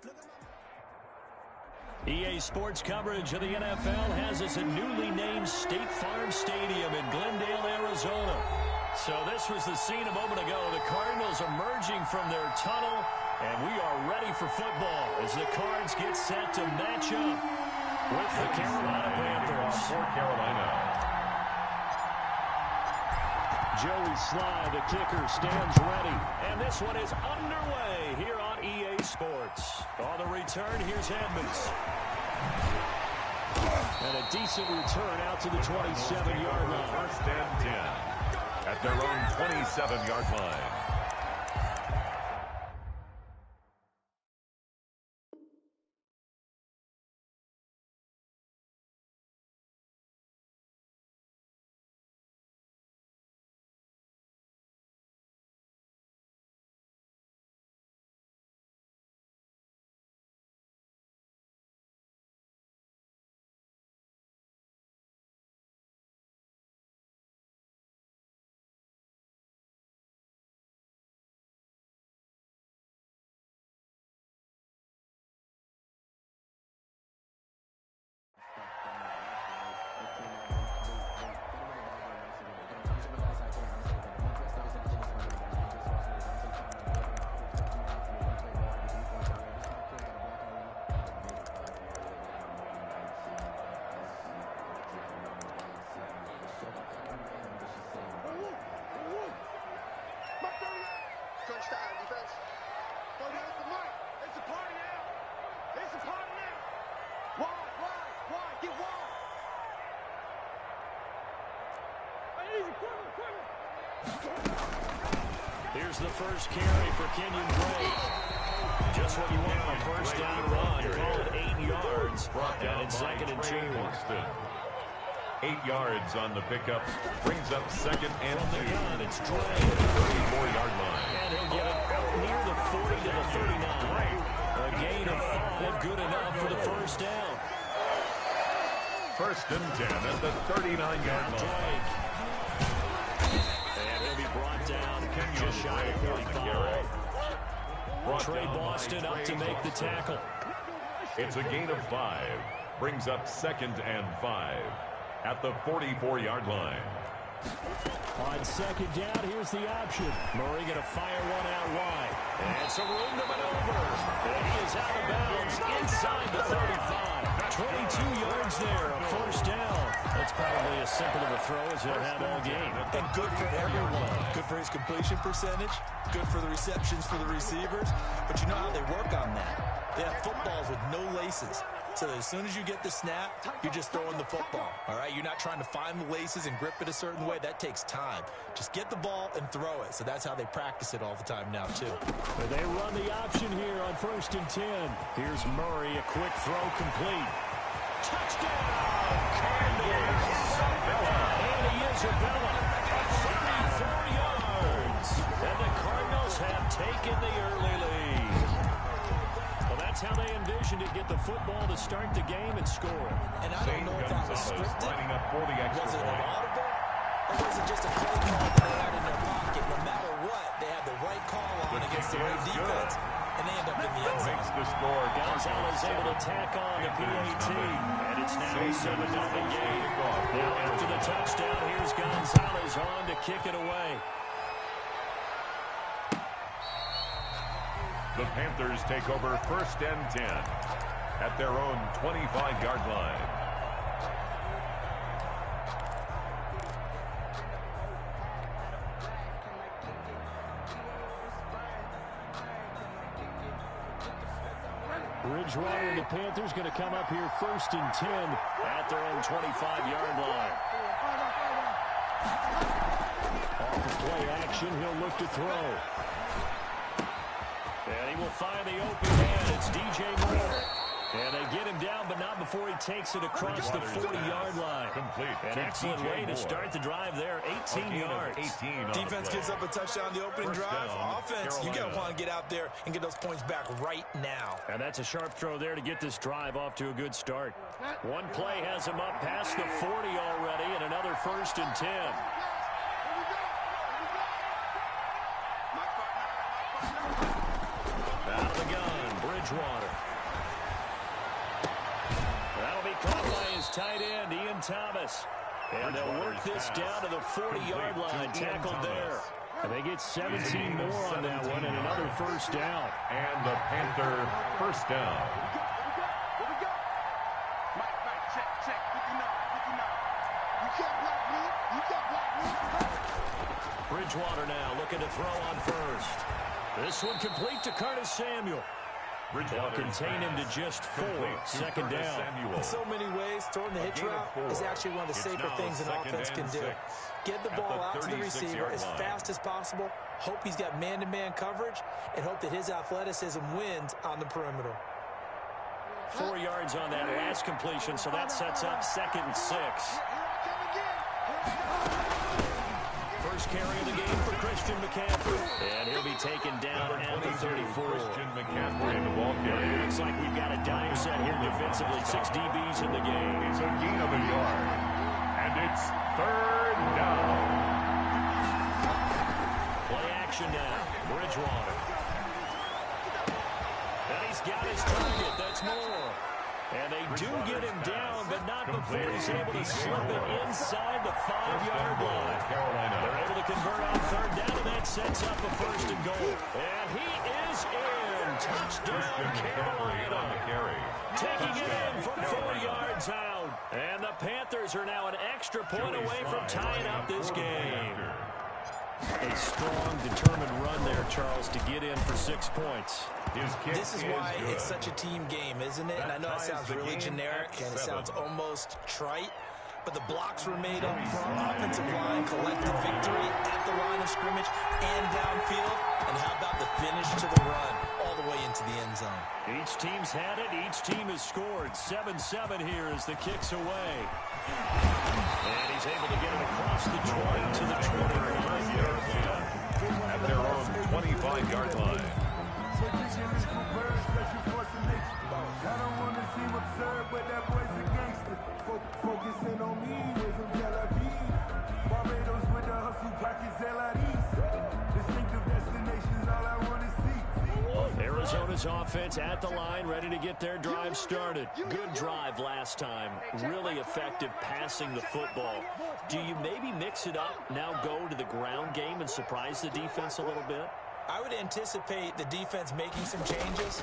EA Sports coverage of the NFL has us at newly named State Farm Stadium in Glendale, Arizona. So this was the scene a moment ago. The Cardinals emerging from their tunnel, and we are ready for football as the Cards get set to match up with the Carolina Panthers. For Carolina. Joey Sly, the kicker, stands ready. And this one is underway here on EA Sports. On the return, here's Edmonds. And a decent return out to the 27-yard line. First and 10 at their own 27-yard line. Here's the first carry for Kenyon Drake. Just what you want on a first down run. Call it 8 yards. And it's 2nd and 2. 8 yards on the pickup. Brings up 2nd and 2. From the gun, it's Drake. 34-yard line. And he'll get it out near the 40 to the 39. A gain of 5, good enough for the first down. 1st and 10 at the 39-yard line. Drake. And he'll be brought down just shy of 45. Trey Boston up to make the tackle. It's a gain of 5. Brings up 2nd and 5 at the 44-yard line. On 2nd down, here's the option. Murray going to fire one out wide. And some room to maneuver. And he is out of bounds inside the 35. 22 yards there, a first down. That's probably as simple of a throw as he'll have all game. And good for everyone. Good for his completion percentage. Good for the receptions for the receivers. But you know how they work on that. They have footballs with no laces. So as soon as you get the snap, you're just throwing the football. All right, you're not trying to find the laces and grip it a certain way. That takes time. Just get the ball and throw it. So that's how they practice it all the time now, too. But they run the option here on 1st and 10. Here's Murray, a quick throw complete. Touchdown, Cardinals! And Isabella, 34 yards. And the Cardinals have taken the early lead. Well, that's how they envisioned it. Get the football to start the game and score. And I don't know if that was scripted. Lining up for the extra Was it an point. audible? Or was it just a play call that they had in their pocket? No matter what, they had the right call on against the right defense, and they end up in the end zone. Makes the score. Gonzalez able to tack on the PAT, and it's now a 7-0 game. Now after the touchdown, here's Gonzalez on to kick it away. The Panthers take over 1st and 10 at their own 25-yard line. Bridgewater and the Panthers going to come up here 1st and 10 at their own 25-yard line. Off of play action, he'll look to throw. And he will find the open man. It's DJ Moore. And they get him down, but not before he takes it across the 40-yard line. Complete. An excellent way to start the drive there. 18 yards. 18 Defense gives up a touchdown the opening First drive. down, Offense, you got to Carolina. want to get out there and get those points back right now. And that's a sharp throw there to get this drive off to a good start. One play has him up past the 40 already, and another 1st and 10. Out of the gun, Bridgewater. That'll be caught by his tight end, Ian Thomas. And they'll work this down to the 40-yard line, tackled there. And they get 17 more on that one and another first down. And the Panther first down. Check. 59. You can't block me. Bridgewater now looking to throw on first. This one complete to Curtis Samuel. They'll contain him to just 4. 2nd down. In so many ways, throwing the hitch route is actually one of the safer things an offense can do. Get the ball out to the receiver as fast as possible, hope he's got man-to-man coverage, and hope that his athleticism wins on the perimeter. 4 yards on that last completion, so that sets up 2nd and 6. First carry of the game for Christian McCaffrey. And he'll be taken down at the 34. Christian McCaffrey in the ball carrier. Looks like we've got a dime set here defensively. 6 DBs in the game. It's a gain of a yard. And it's 3rd down. Play action now. Bridgewater. And he's got his target. That's more. And they do get him down, but not before he's able to slip it inside the 5-yard line. They're able to convert on 3rd down, and that sets up a 1st and goal. And he is in. Touchdown, Carolina. Taking it in from 4 yards out. And the Panthers are now an extra point away from tying up this game. A strong, determined run there, Charles, to get in for 6 points. This is why it's such a team game, isn't it? And I know it sounds really generic and it sounds almost trite, but the blocks were made up front. Offensive line collected victory at the line of scrimmage and downfield. And how about the finish to the run all the way into the end zone? Each team's had it. Each team has scored. 7-7 here as the kick's away. And he's able to get it across the 20 to the 25-yard line. At their own 25-yard line. I don't want to seem absurd, but that boy's a gangster. Focusing on me, with some Tel Aviv. Barbados with the hustle pockets, LIDs. Distinctive destinations, all I want to see. Arizona's offense at the line, ready to get their drive started. Good drive last time. Really effective passing the football. Do you maybe mix it up, now go to the ground game and surprise the defense a little bit? I would anticipate the defense making some changes,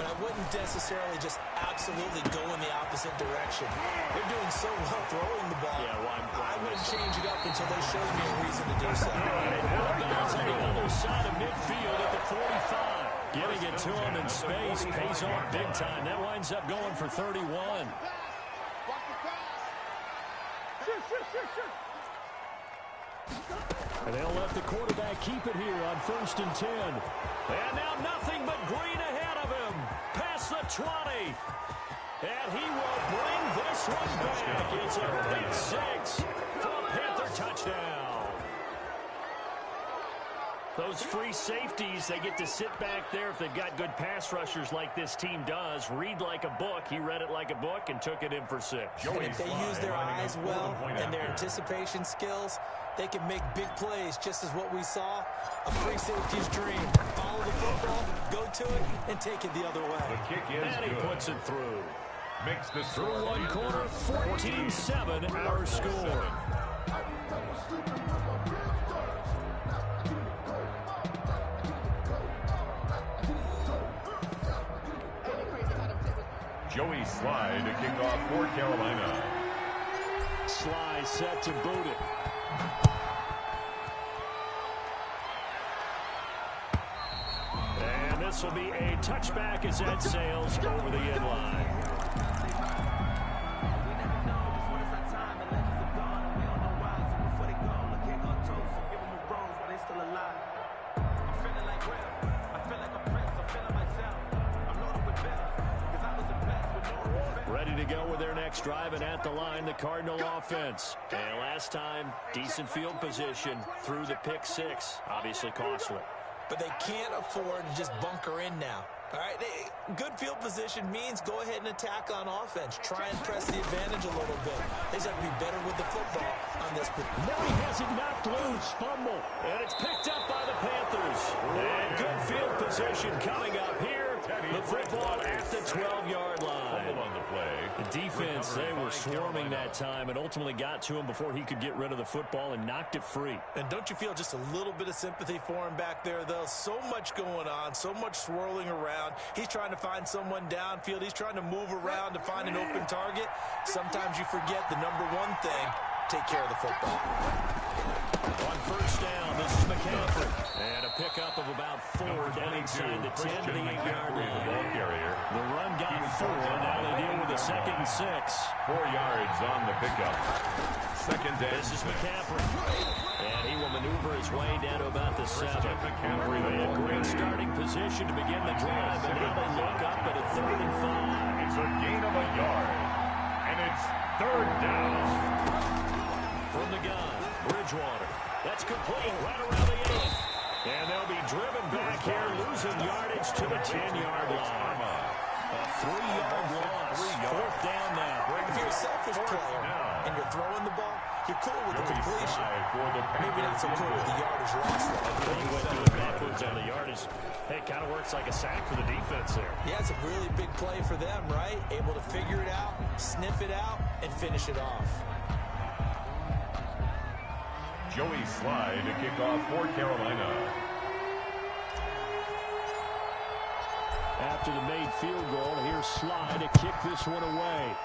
but I wouldn't necessarily just absolutely go in the opposite direction. They're doing so well throwing the ball. Yeah, I wouldn't change it up until they showed me a reason to do so. Ball's on the other side of midfield at the 45. Getting it to him in space pays off big time. That winds up going for 31. And they'll let the quarterback keep it here on 1st and 10. And now nothing but green ahead of him. Past the 20. And he will bring this one back. It's a big 6 for a Panther touchdown. Those free safeties, they get to sit back there if they've got good pass rushers like this team does. Read like a book. He read it like a book and took it in for 6. And if they use their eyes well and their anticipation skills, they can make big plays, just as what we saw. A free safety's dream. Follow the football, go to it, and take it the other way. The kick is And he good. puts it through. Makes this Through one quarter, 14-7 our score. Joey Sly to kick off for Carolina. Sly set to boot it. And this will be a touchback as that sails over the end line. Ready to go with their next drive, and at the line, the Cardinal offense. And last time, decent field position through the pick 6. Obviously costly. But they can't afford to just bunker in now. All right, good field position means go ahead and attack on offense. Try and press the advantage a little bit. They just have to be better with the football on this. No, he has it knocked loose. Fumble. And it's picked up by the Panthers. And good field position coming up here. The football at the 12-yard line. On the play. The defense, they were swarming that time and ultimately got to him before he could get rid of the football and knocked it free. And don't you feel just a little bit of sympathy for him back there, though? So much going on, so much swirling around. He's trying to find someone downfield. He's trying to move around to find an open target. Sometimes you forget the number one thing, take care of the football. On 1st down, this is McCaffrey. And a pickup of about 4 down inside the 10 to the 8-yard line. Ball carrier. The run got 4. Now they deal with a 2nd and 6. 4 yards on the pickup. 2nd and This is McCaffrey. And he will maneuver his way down to about the 7. McCaffrey, A great starting position to begin the drive. And now they look up at a 3rd and 5. It's a gain of a yard. And it's 3rd down. From the gun, Bridgewater. That's complete right around the 8. And they'll be driven back here, losing yardage to the 10-yard line. A 3-yard loss. 4th down now. If you're a selfish player and you're throwing the ball, you're cool with the completion. Maybe not so cool with the yardage loss. He went through it backwards on the yardage. Hey, it kind of works like a sack for the defense there. Yeah, it's a really big play for them, right? Able to figure it out, sniff it out, and finish it off. Joey Sly to kick off for Carolina. After the made field goal, here's Sly to kick this one away.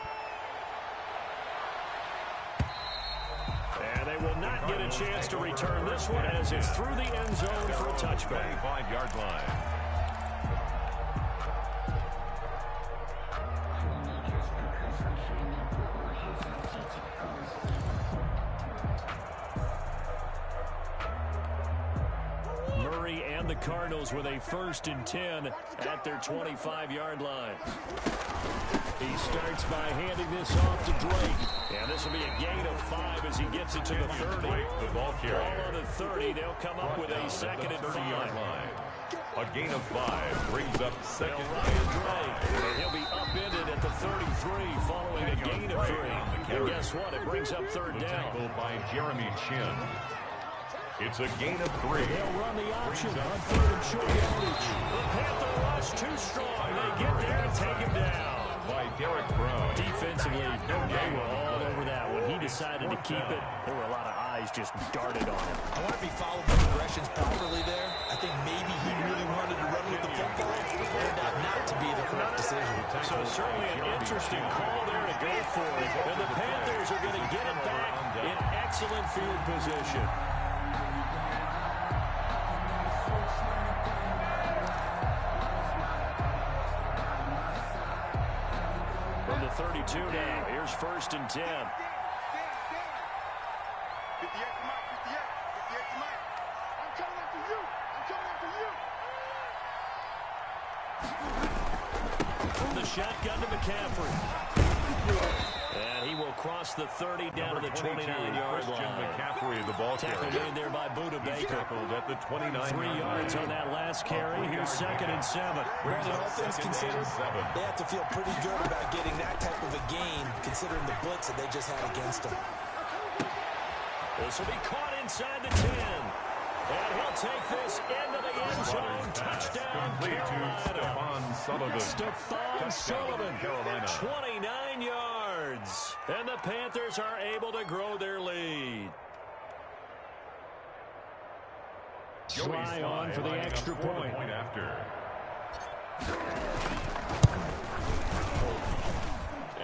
And they will not get a chance to return this one as it's through the end zone for a touchback. 25-yard line. the Cardinals with a 1st and 10 at their 25-yard line. He starts by handing this off to Drake. And this will be a gain of 5 as he gets it to the 30. The ball carrier. Ball on the 30. They'll come up with a 2nd and 5. A gain of 5 brings up 2nd and Drake. And he'll be upended at the 33 following a gain of 3. And guess what? It brings up 3rd down. Tackled by Jeremy Chin. It's a gain of 3. They'll run the option on 3rd and short yardage. The Panther rush too strong. They get there and take him down. By Derek Brown. Defensively, they were all over that. When he decided to keep it, there were a lot of eyes just darted on him. I wonder if he followed the progressions properly there. I think maybe he really wanted to run with the football. It turned out not to be the correct decision. So certainly an interesting call there to go for it. And the Panthers are going to get it back in excellent field position. From the 32 now, here's 1st and 10. 58 to Mike, 58 to Mike. I'm coming after you. I'm coming after you. From the shotgun to McCaffrey. And he will cross the 30 down to the 29-yard line. McCaffrey, the ball Tackle made there by Buda Baker. Tackled at the 29. 3 yards on that last carry. Here's 2nd and 7. Brandon, all things considered, they have to feel pretty good about getting that type of a gain, considering the blitz that they just had against them. This will be caught inside the 10. And he'll take this into the end zone. Touchdown, Carolina. Stephon Sullivan, Carolina. 29 yards. And the Panthers are able to grow their lead. Sly on for the extra point. After.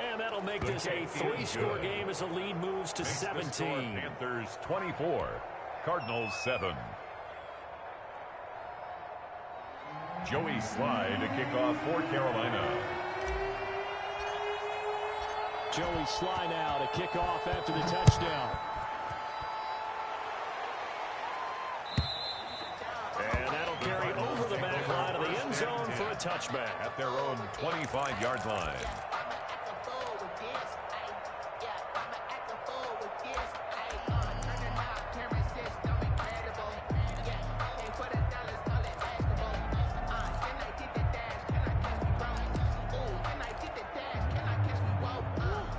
And that'll make this a 3-score game as the lead moves to 17. Panthers 24. Cardinals 7. Joey Sly to kick off for Carolina. Joey Sly now to kick off after the touchdown. And that'll carry over the back line of the end zone for a touchback. At their own 25-yard line.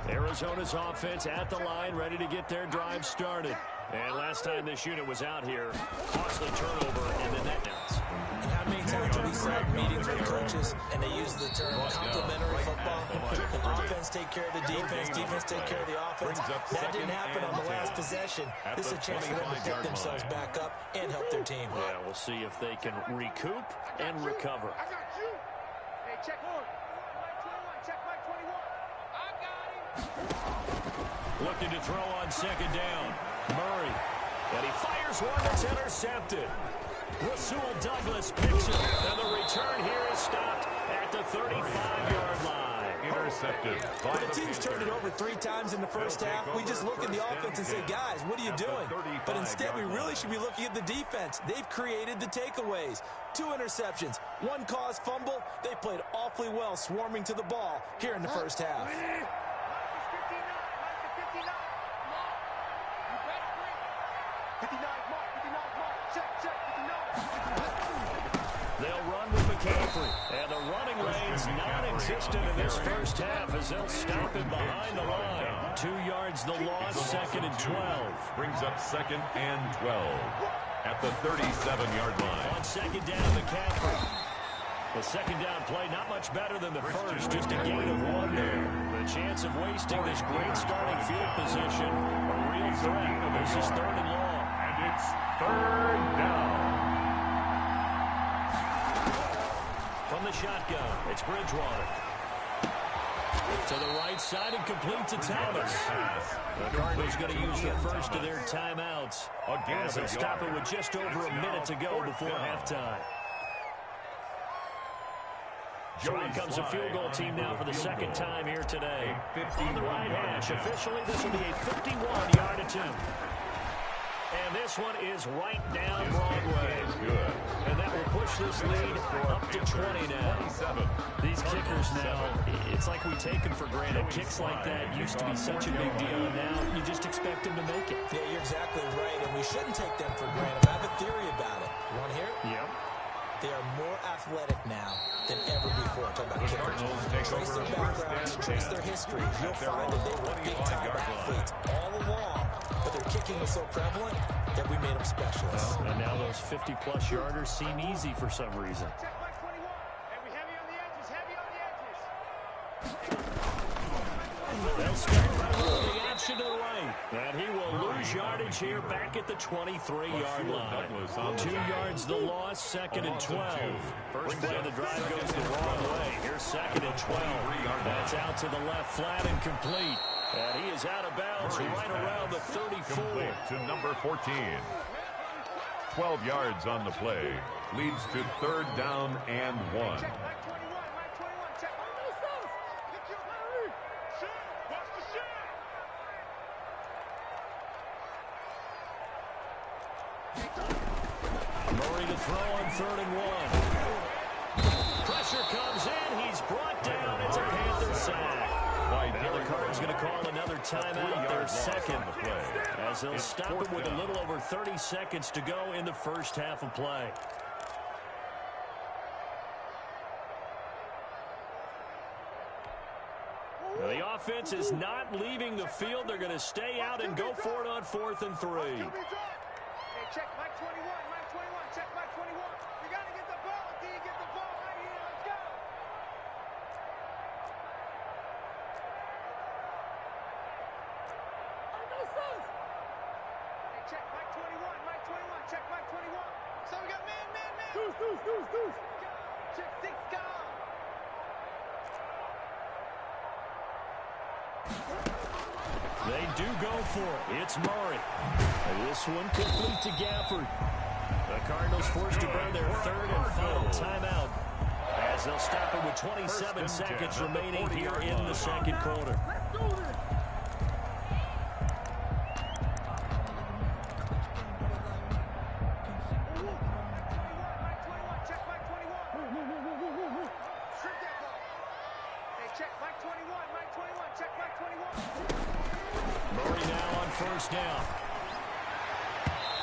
Arizona's offense at the line, ready to get their drive started. And last time this unit was out here, costly turnover and the net outs. And how many times have we sat in meetings with coaches and they use the term complementary football? The offense take care of the defense, defense take care of the offense. That didn't happen on the last possession. This is a chance for them to pick themselves back up and help their team. Yeah, we'll see if they can recoup and recover. I got you. Hey, check one. Mike 21, check Mike 21. I got him. Looking to throw on 2nd down. Murray. And he fires one that's intercepted. Rasul Douglas picks it. And the return here is stopped at the 35-yard line. Intercepted. When the team's turned it over 3 times in the first half, we just look at the offense and say, guys, what are you doing? But instead, we really should be looking at the defense. They've created the takeaways. 2 interceptions, 1 caused fumble. They played awfully well swarming to the ball here in the first half. They'll run with McCaffrey. And the running lane's non-existent in this first half as they'll stop him behind the line. 2 yards the loss, 2nd and 12. Brings up 2nd and 12 at the 37-yard line. On 2nd down, McCaffrey. The 2nd down play not much better than the first, just a gain of 1 there. The chance of wasting this great starting field position, a real threat. This is 3rd and long. And it's 3rd down. From the shotgun, it's Bridgewater. To the right side and complete to Thomas. The Cardinals going to use the first of their timeouts as they'll stop it with just over a minute to go before halftime. So out comes a field goal team now for the 2nd time here today. On the right hash, officially this will be a 51-yard attempt. And this one is right down Broadway. Good. And that will push this lead up to 20 now. 27. These kickers now, it's like we take them for granted. Kicks like that used to be such a big deal, and now you just expect them to make it. Yeah, you're exactly right, and we shouldn't take them for granted. I have a theory about it. You want to hear it? Yep. They are more athletic now than ever before. Talk about kickers. Trace their backgrounds, trace their history. You'll find that they were big-time athletes all along, but their kicking was so prevalent that we made them specialists. And now those 50-plus yarders seem easy for some reason. Check like 21. And we heavy on the edges, heavy on the edges. They'll start by rolling the option to the right. And he will lose yardage here back at the 23-yard line. 2 yards the loss, second and 12. First play of the drive goes the wrong way. Here's second and 12. That's out to the left, flat and complete. And he is out of bounds right around the 34. To number 14. 12 yards on the play. Leads to third down and 1. Check like 21, like 21. Check. Get your hurry. Shot. Watch the shot. Murray to throw on third and 1. Pressure comes in. He's brought down. It's a Panther sack. Now the Cards going to call another timeout, their second, as they'll stop it with a little over 30 seconds to go in the first half of play. Now the offense is not leaving the field. They're going to stay out and go for it on 4th and 3. Hey, check like 21, like 21. Check like 21. You got to get the ball. D, get the ball right here. Let's go. Hey, check like 21, like 21. Check like 21. So we got man. Deuce. Check 6, go. They do go for it. It's Murray. And this one complete to Gafford. The Cardinals forced to burn their third and final timeout as they'll stop it with 27 seconds remaining here in the second quarter. Murray now on first down.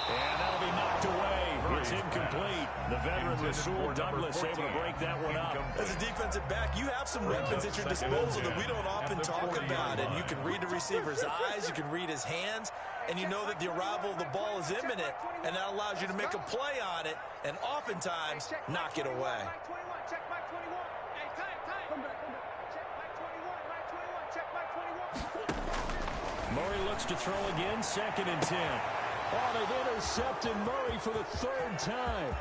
And that'll be knocked away. It's incomplete. The veteran Rasul Douglas able to break that one up. As a defensive back, you have some weapons at your disposal that we don't often talk about. And you can read the receiver's eyes, you can read his hands, and you know that the arrival of the ball is imminent, and that allows you to make a play on it and oftentimes knock it away. Murray looks to throw again, second and 10. Oh, they've intercepted Murray for the third time.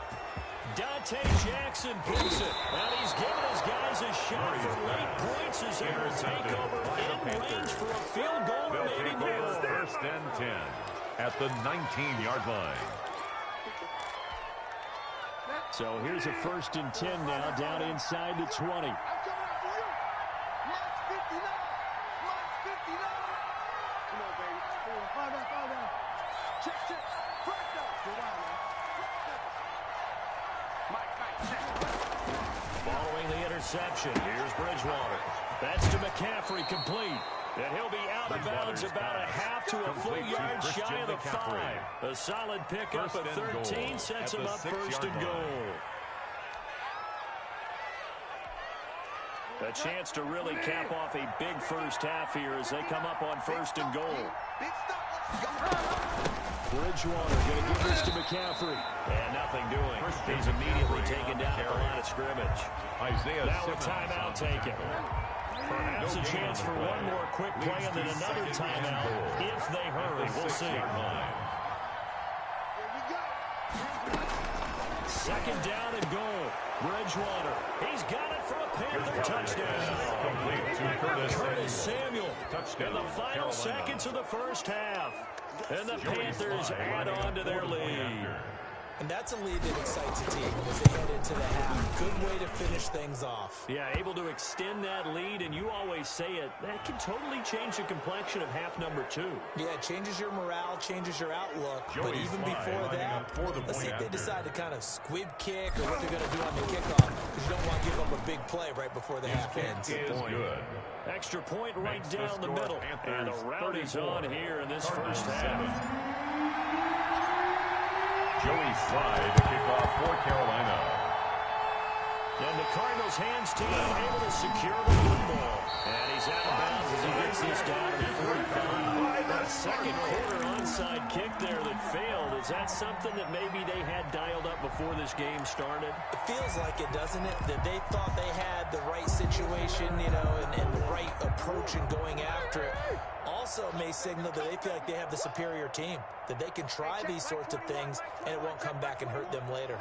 Dante Jackson picks it. And he's giving his guys a shot for late points as they will take over in range for a field goal or maybe more. First and 10 at the 19-yard line. So here's a first and 10 now down inside the 20. Following the interception, here's Bridgewater. That's to McCaffrey, complete. And he'll be out of bounds about a half to a full yard shy of the 5. A solid pickup of 13 sets him up first and goal. A chance to really cap off a big first half here as they come up on first and goal. Bridgewater going to give this to McCaffrey. And nothing doing. He's immediately taken down at the line of scrimmage. Now a timeout taken. Perhaps a chance for one more quick play and then another timeout if they hurry. We'll see. Second down and goal. Bridgewater. He's got it for a Panther touchdown. Curtis Samuel in the final seconds of the first half. And the Panthers add on to their lead. And that's a lead that excites a team as they head into the half. Good way to finish things off. Yeah, able to extend that lead, and you always say it, that can totally change the complexion of half number 2. Yeah, it changes your morale, changes your outlook. But even before that, let's see if they decide to kind of squib kick or what they're going to do on the kickoff, because you don't want to give up a big play right before the half ends. Good. Extra point right down the middle. And the rowdy's on here in this first half. Joey Slide to kick off for Carolina. And the Cardinals' hands team able to secure the football. And he's out of bounds as he gets this down to 45. That second quarter onside kick there that failed. Is that something that maybe they had dialed up before this game started? It feels like it, doesn't it? That they thought they had the right situation, you know, and the right approach in going after it. Also may signal that they feel like they have the superior team, that they can try these sorts of things and it won't come back and hurt them later.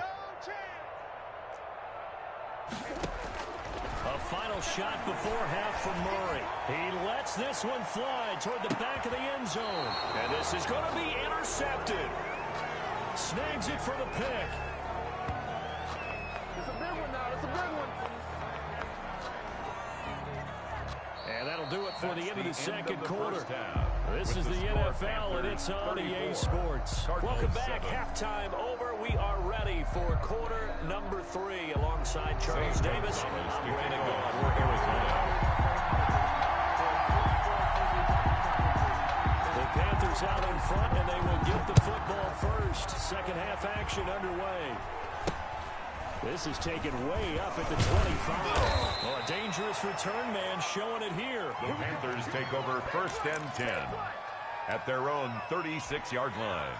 A final shot before half from Murray. He lets this one fly toward the back of the end zone. And this is going to be intercepted. Snags it for the pick. It's a big one now. It's a big one. And that'll do it for the end of the second quarter. This is the NFL, and it's on EA Sports. Welcome back. Halftime over. We are ready for quarter number 3 alongside Charles Davis. I'm Brandon Gaud. We're Arizona. The Panthers out in front, and they will get the football first. Second half action underway. This is taken way up at the 25. Oh, a dangerous return man showing it here. The Panthers take over first and 10 at their own 36-yard line.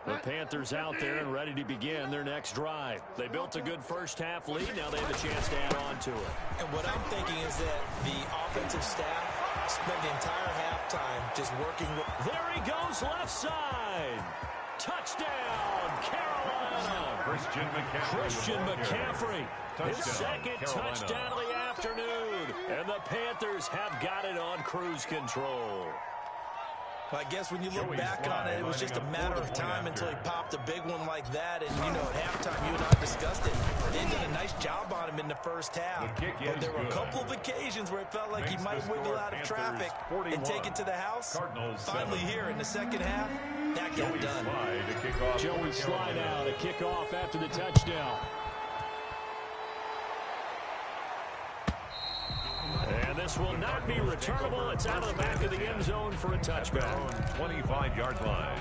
The Panthers out there and ready to begin their next drive. They built a good first half lead. Now they have a chance to add on to it. And what I'm thinking is that the offensive staff spent the entire halftime just working with... There he goes, left side. Touchdown, Carolina. Christian McCaffrey. His second touchdown of the afternoon. And the Panthers have got it on cruise control. I guess when you look back on it, it was just a matter of time until he popped a big one like that. And, you know, at halftime, you and I discussed it. They did a nice job on him in the first half. But there were a couple of occasions where it felt like he might wiggle out of traffic and take it to the house. Finally here in the second half, that got done. Joey Slide out to kick off after the touchdown. And this will not be returnable. It's out of the back of the end zone for a touchback. 25-yard line.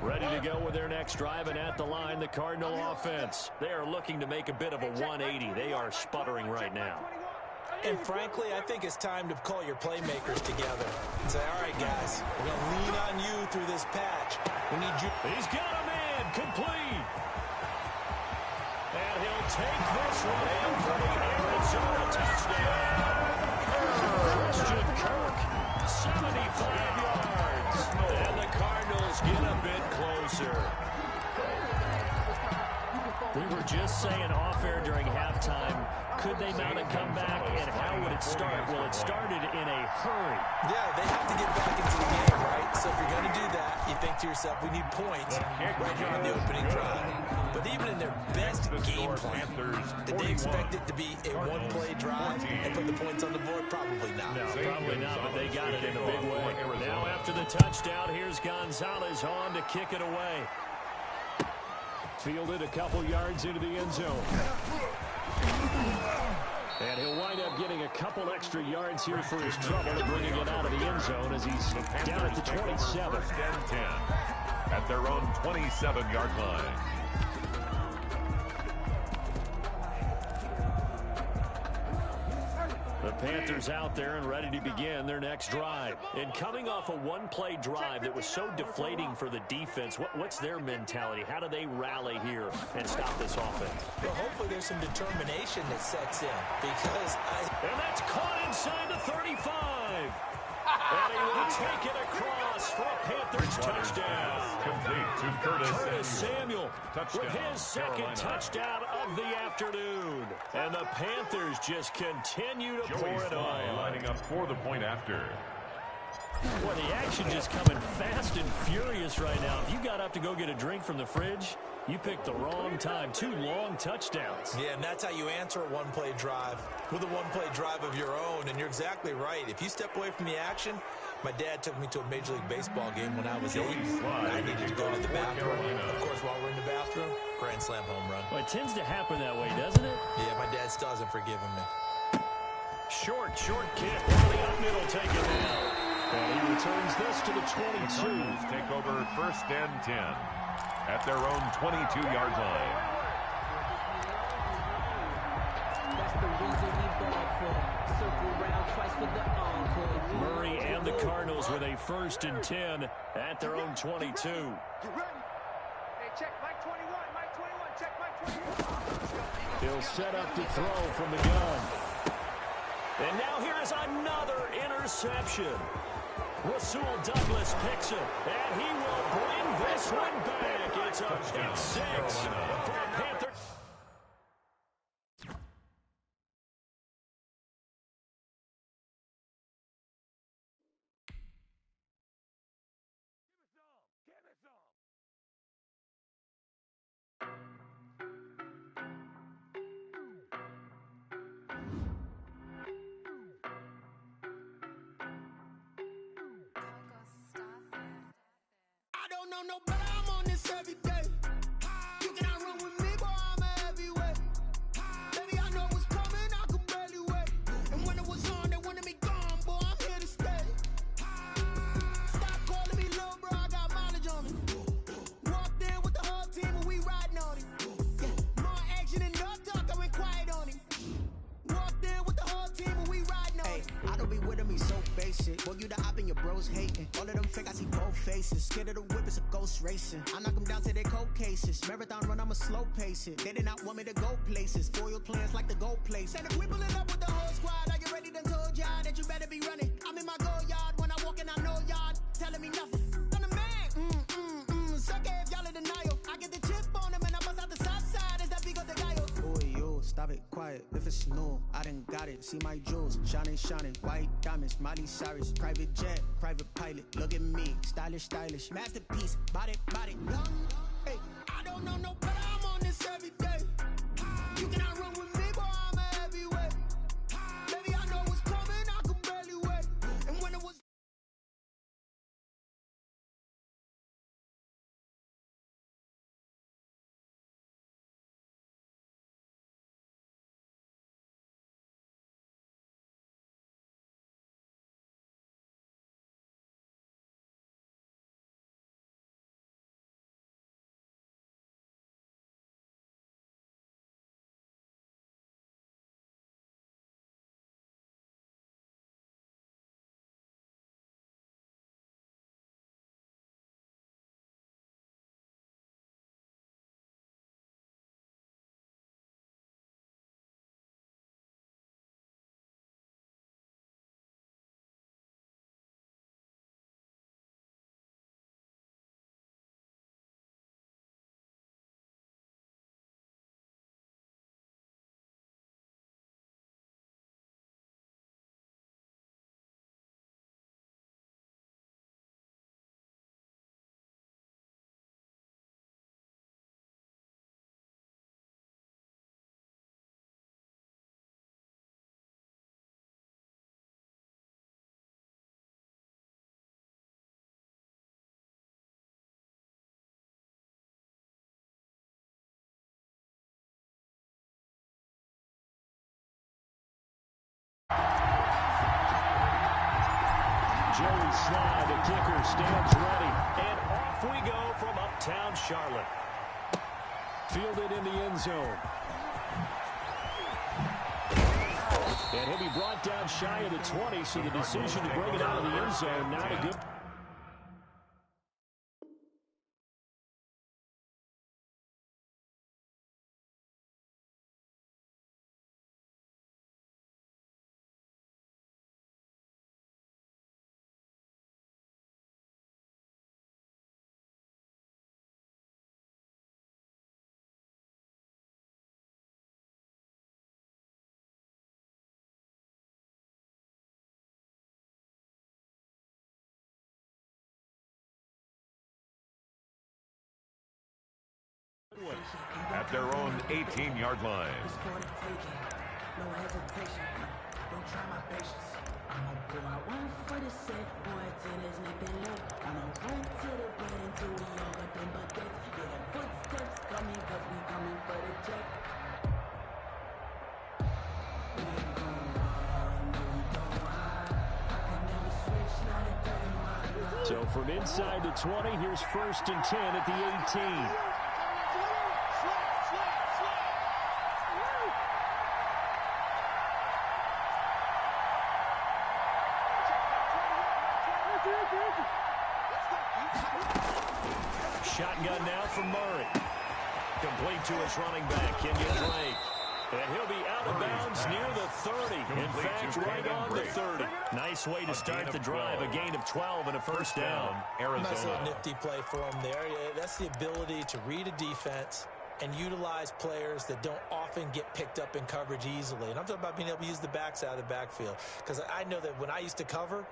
Ready to go with their next drive, and at the line, the Cardinal offense. They are looking to make a bit of a 180. They are sputtering right now. And frankly, I think it's time to call your playmakers together and say, all right, guys, we're going to lean on you through this patch. We need you. He's got a man complete. And he'll take this one in for the Arizona touchdown. Christian Kirk, 75 yards. And the Cardinals get a bit closer. We were just saying off-air during halftime, could they mount a comeback, and how would it start? Well, it started in a hurry. Yeah, they have to get back into the game, right? So if you're going to do that, you think to yourself, we need points right here on the opening drive. But even in their best game plan, did they expect it to be a one-play drive and put the points on the board? Probably not. No, probably not, but they got it in a big way. Now after the touchdown, here's Gonzalez on to kick it away. Fielded a couple yards into the end zone. And he'll wind up getting a couple extra yards here for his trouble and bringing it out of the end zone as he's down at the 27. First and 10 at their own 27-yard line. The Panthers out there and ready to begin their next drive. And coming off a one-play drive that was so deflating for the defense, what's their mentality? How do they rally here and stop this offense? Well, hopefully there's some determination that sets in because And that's caught inside the 35. And he will take it across for a Panthers touchdown. Complete to Curtis Samuel Touchdown, with his second Carolina. touchdown of the afternoon. And the Panthers just continue to pour it on. Lining up for the point after. Boy, the action just coming fast and furious right now. If you got up to go get a drink from the fridge, you picked the wrong time. 2 long touchdowns. Yeah, and that's how you answer a one-play drive with a one-play drive of your own. And you're exactly right. If you step away from the action, my dad took me to a Major League Baseball game when I was 8. And I needed to go to the bathroom. Of course, while we're in the bathroom, grand slam home run. Well, it tends to happen that way, doesn't it? Yeah, my dad still hasn't forgiven me. Short kick. Down the up middle, take it down. And he returns this to the 22. Cardinals take over 1st and 10 at their own 22-yard line. That's the reason we ball for. Circle round twice for the encore. Murray and the Cardinals with a 1st and 10 at their own 22. You ready? Hey, check Mike 21. Mike 21. Check Mike 21. He'll set up to throw from the gun. And now here is another interception. Rasul Douglas picks it, and he will bring this one back. It's a pick 6 for the Panthers. I don't know no better, I'm on this every day. You cannot run with me, boy, I'm a heavyweight. Baby, I know what's coming, I could barely wait. And when it was on, they wanted me gone, boy, I'm here to stay. Stop calling me little bro, I got mileage on me. Walked in with the whole team and we riding on it. Yeah, more action than no talk, I went quiet on him. Walked in with the whole team and we riding on it. I don't be with me so basic. Boy, you the op and your bros hating. All of them fake, I see both faces. Scared of the whip, it's a ghost racing. I knock them down to their cold cases. Marathon run, I'ma slow pace it. They did not want me to go places. Foil plans like the gold place. And if we pulling up with the whole squad, are you ready? Done told y'all that you better be running. I'm in my go yard. When I walk in, I know y'all telling me nothing. I'm the man. Suck it if y'all in denial. I get the chip on them and I bust out the south side. Is that big of the guy? Boy, yo, stop it, quiet. If it's new, I done got it. See my jewels, shining, white diamonds, Miley Cyrus, private jet, private pilot. Look at me, stylish, masterpiece, body, young. Hey, I don't know no better. I'm on this every day. You cannot run with me, boy, I'm a heavyweight. Baby, I know what's coming, I could barely wait. And when it was Joey Slye, the kicker, stands ready. And off we go from uptown Charlotte. Fielded in the end zone. And he'll be brought down shy of the 20, so the decision to bring it out of the end zone, not a good at their own 18-yard line. No hesitation, don't try my patience. I'ma pour out one for the set, boy, till there's nothing left. I'ma run to the bed until we all got them buckets. Yeah, them footsteps coming, cause we coming for the check. We ain't gon' run, no, we don't hide. I can never switch, not a day in my life. So from inside the 20, here's 1st and 10 at the 18. Shotgun now from Murray. Complete to his running back, Kenyon Drake. And he'll be out of bounds near the 30. In fact, right on the 30. Nice way to start the drive. A gain of 12 and a first down. Nice little nifty play for him there. Yeah, that's the ability to read a defense and utilize players that don't often get picked up in coverage easily. And I'm talking about being able to use the backs out of the backfield. Because I know that when I used to cover,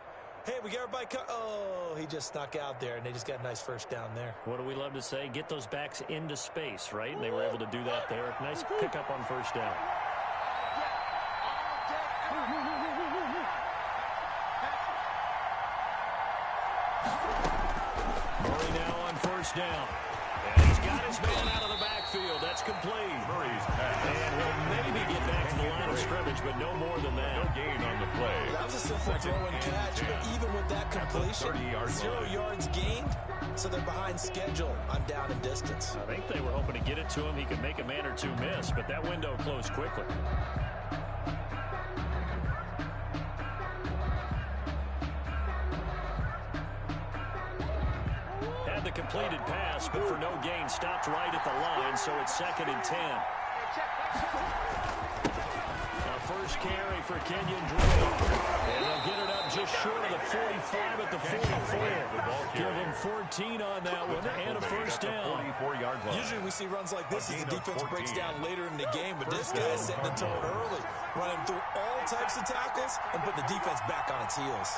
hey, we got everybody oh, he just snuck out there, and they just got a nice first down there. What do we love to say? Get those backs into space, right? And they were able to do that there. Nice pickup on first down. Murray now on first down. And he's got his man out of the backfield. That's complete. Murray's pass. And he'll maybe get back to the line of scrimmage, but no more than that. No gain on the play. That was a simple throw and catch, but even with that completion, 0 yards gained, so they're behind schedule on down and distance. I think they were hoping to get it to him. He could make a man or two miss, but that window closed quickly. Had the completed pass, but for no gain, stopped right at the line, so it's 2nd and 10. First carry for Kenyon Drake. And they'll get it up just short of the 45 at the 44. Give him 14 on that one and a first down. Usually we see runs like this as the defense breaks down later in the game, but this guy's setting the tone early, running through all types of tackles and putting the defense back on its heels.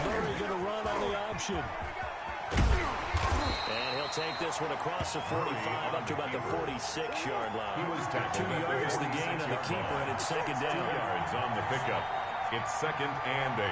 Murray going to run on the option. And he'll take this one across the 45 up to about the 46-yard line. He was tackled 2 yards the gain on the keeper, and it's 2nd down. 2 yards on the pickup. It's 2nd and 8.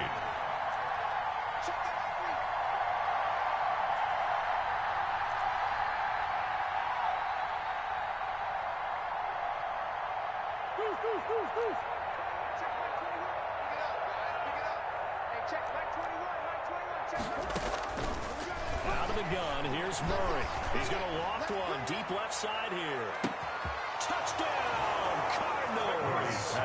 Out of the gun, here's Murray. He's going to loft one deep left side here. Touchdown, Cardinals!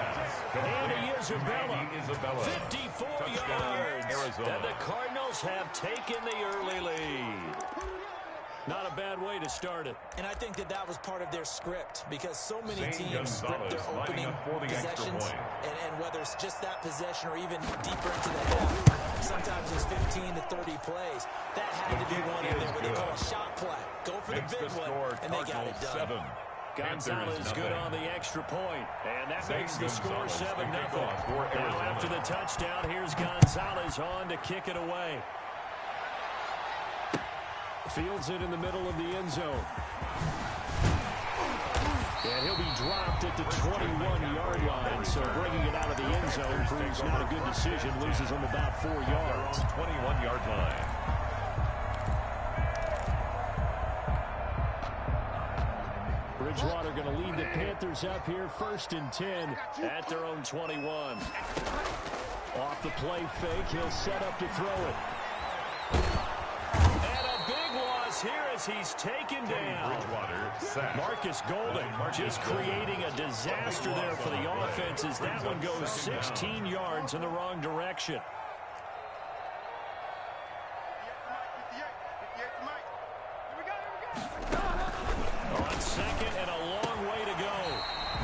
And Isabella, 54 yards. Arizona. And the Cardinals have taken the early lead. Not a bad way to start it. And I think that was part of their script, because so many teams script their opening possessions, and whether it's just that possession or even deeper into the half, sometimes it's 15 to 30 plays. That had to be one in there what they call a shot play. Go for the big one, and they got it done. Gonzalez good on the extra point, and that makes the score 7-0. Now after the touchdown, here's Gonzalez on to kick it away. Fields it in the middle of the end zone. And he'll be dropped at the 21-yard line, so bringing it out of the end zone proves not a good decision. Loses him about 4 yards. 21-yard line. Bridgewater going to lead the Panthers up here, 1st and 10 at their own 21. Off the play fake, he'll set up to throw it. Here as he's taken down. Marcus Golden just creating a disaster there for the offense as that one goes 16 yards in the wrong direction. On 2nd and a long way to go.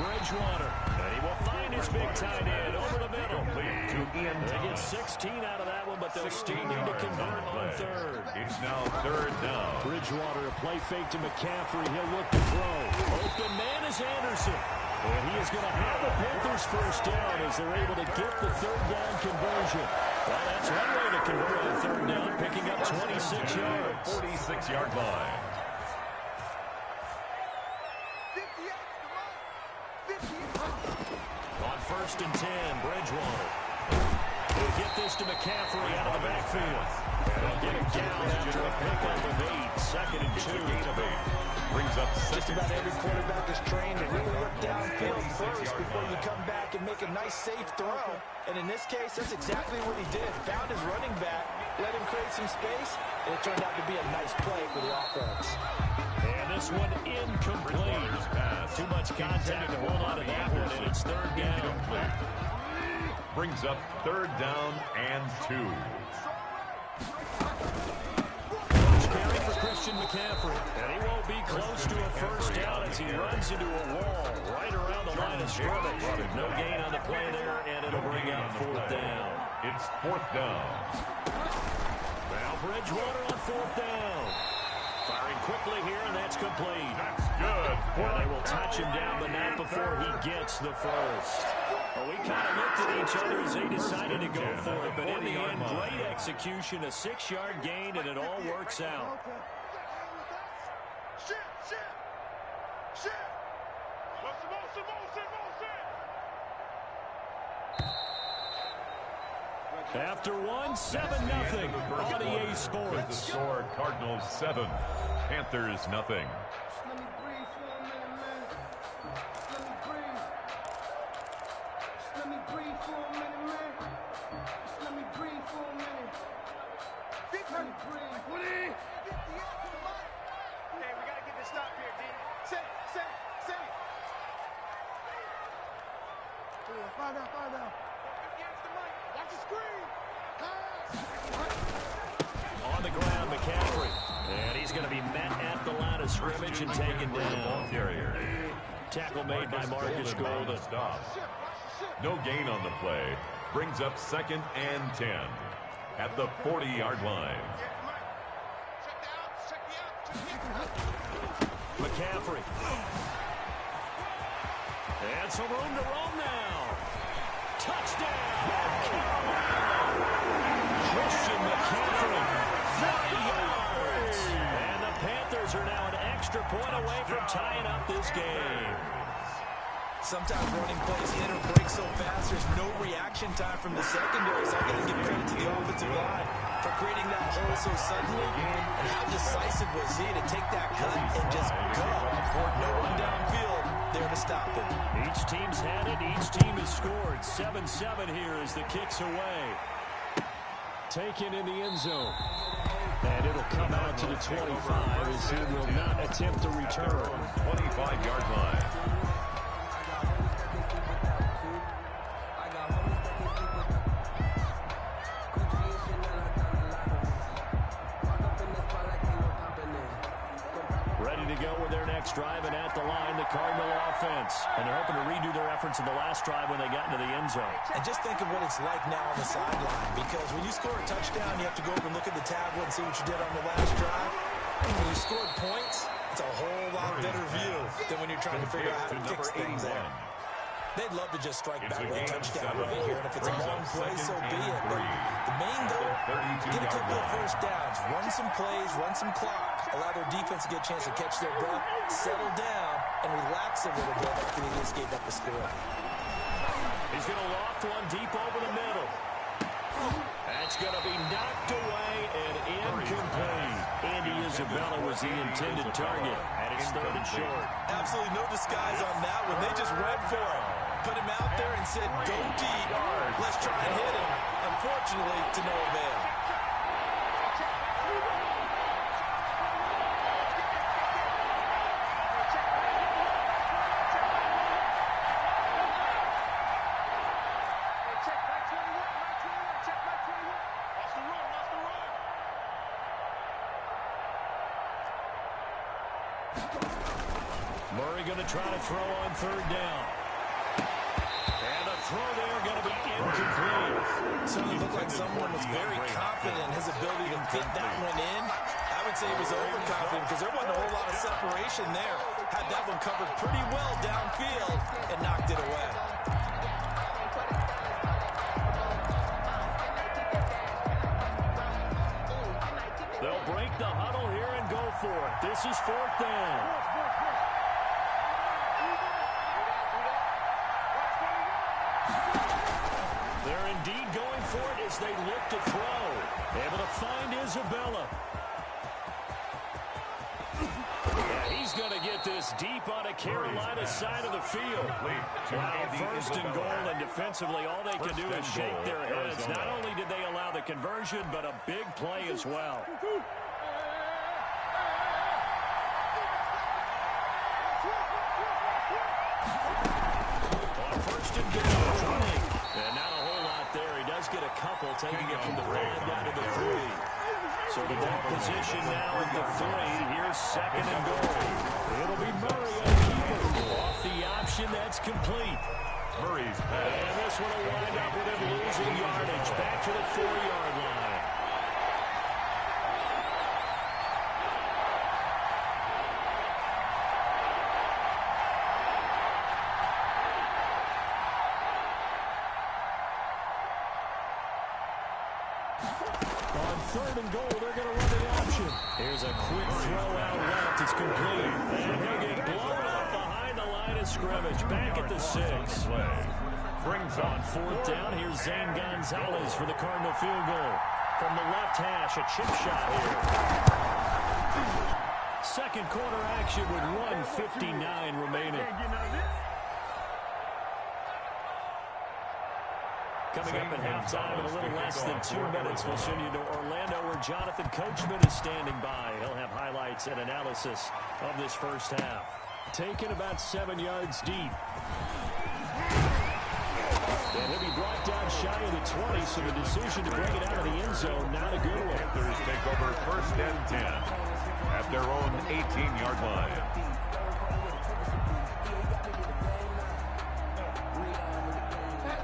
Bridgewater, and he will find his big tight end over the middle. They get 16 out of that one, but they'll still need to convert on 3rd. It's now 3rd down. Bridgewater, a play fake to McCaffrey. He'll look to throw. Open man is Anderson. And he is going to have the Panthers first down as they're able to get the 3rd down conversion. Well, that's one way to convert on 3rd down, picking up 26 yards. 46-yard line. first and 10. Bridgewater. They'll get this to McCaffrey out of the backfield. And they'll get him down after a pickup of 8. Second and 2. Brings up just about every quarterback is trained to really look downfield first before you come back and make a nice, safe throw. And in this case, that's exactly what he did. Found his running back, let him create some space, and it turned out to be a nice play for the offense. And this one incomplete. Too much contact to hold on to that one, and it's third down. Brings up third down and 2. Carry for Christian McCaffrey. And he won't be close to a first down as he runs into a wall right around the line of scrimmage. No gain on the play there, and it'll bring out fourth down. It's fourth down. Now Bridgewater on fourth down. Firing quickly here, and that's complete. That's good. And they will touch him down, but not before he gets the first. Well, we kind of looked at each other as they decided to go for it, but in the end, great execution, a 6-yard gain, and it all works out. After one, 7-0 on EA Sports. The score, Cardinals 7, Panthers 0. Let me breathe for a minute, man. Let me breathe. Let me breathe for a minute, man. Let me breathe for a minute. Let me breathe. Woody! Hey, we got to get this stop here, D. Say it. Find out. Watch the screen. On the ground, McCaffrey. And he's going to be met at the line of scrimmage and taken down. Tackle made by Marcus Golden. No gain on the play. Brings up second and 10 at the 40-yard line. McCaffrey. And some room to roam now. Touchdown, Carolina. Christian McCaffrey, 30 yards. And the Panthers are now an extra point away from tying up this game. Sometimes running plays hit or break so fast, there's no reaction time from the secondary. So I got to give credit to the offensive line for creating that hole so suddenly. And how decisive was he to take that cut and just go? No one downfield there to stop it. Each team's had it. Each team has scored. 7-7 here as the kick's away. Taken in the end zone. And it'll come out to the 25 as he will not attempt to return. 25-yard line. Ready to go with their next drive, and at the line, the Cardinal offense. And they're hoping to redo their efforts in the last drive when they got into the end zone. And just think of what it's like now on the sideline, because when you score a touchdown, you have to go over and look at the tablet and see what you did on the last drive. And when you scored points, it's a whole lot better view than when you're trying to figure out how to fix things there. They'd love to just strike back with a touchdown right here, and if it's a long play, so be it. But the main goal, get a couple of first downs, run some plays, run some clock, allow their defense to get a chance to catch their breath, settle down, and relax a little bit after they just gave up the score. He's going to loft one deep over the middle. That's going to be knocked away and incomplete. Andy Isabella was the intended target, and it's third and short. Absolutely no disguise on that one. They just went for it. Put him out there and said, go deep. Let's try and hit him. Unfortunately, to no avail. Murray going to try to throw on third down. And the throw there going to be incomplete. Certainly looked like someone was very confident in his ability to fit that one in. I would say he was overconfident because there wasn't a whole lot of separation there. Had that one covered pretty well downfield and knocked it away. They'll break the huddle here and go for it. This is fourth down. as they look to throw. Able to find Isabella. Yeah, he's going to get this deep on a Carolina side of the field. Wow, first and goal, and defensively all they can do is shake their heads. Not only did they allow the conversion, but a big play as well. On first and goal, running. And not a whole lot there. He does get a couple, taking it from the 5 down to the 3. So the ball position now at the 3. Here's second and goal. It'll be Murray on keeper. Off the option, that's complete. Murray's pass. And this one will wind up with him losing yardage. Back to the 4-yard line. On third and goal, they're going to run the option. Here's a quick throw out left. It's complete. And he'll get blown up behind the line of scrimmage. Back at the 6. Brings on 4th down. Here's Zane Gonzalez for the Cardinal field goal. From the left hash, a chip shot here. Second quarter action with 1:59 remaining. Coming up at halftime in a little less than 2 minutes, we'll send you to Orlando where Jonathan Coachman is standing by. He'll have highlights and analysis of this first half. Taken about 7 yards deep. And he'll be brought down shy of the 20, so the decision to bring it out of the end zone, not a good one. Panthers take over first and 10 at their own 18-yard line.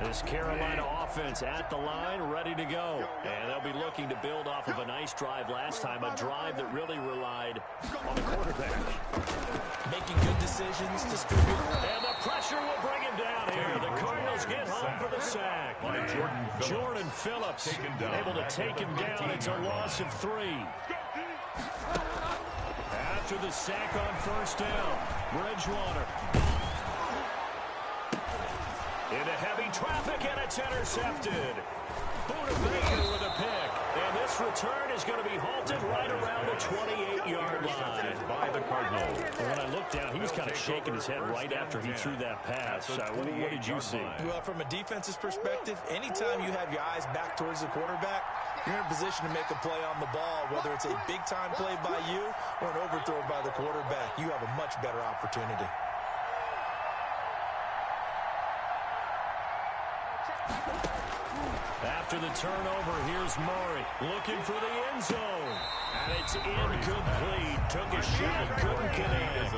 This Carolina offense at the line, ready to go. And they'll be looking to build off of a nice drive last time, a drive that really relied on the quarterback. Making good decisions, distribute. And the pressure will bring him down here. The Cardinals get home for the sack. Jordan Phillips able to take him down. It's a loss of 3. After the sack on first down, Bridgewater. Into heavy traffic, and it's intercepted. Buda Baker with a pick. And this return is going to be halted right around the 28-yard line. By the Cardinals. When I looked down, he was kind of shaking his head right after he threw that pass. What did you see? Well, from a defense's perspective, anytime you have your eyes back towards the quarterback, you're in a position to make a play on the ball, whether it's a big-time play by you or an overthrow by the quarterback. You have a much better opportunity. After the turnover, here's Murray looking for the end zone. And it's incomplete. Took a shot, couldn't connect.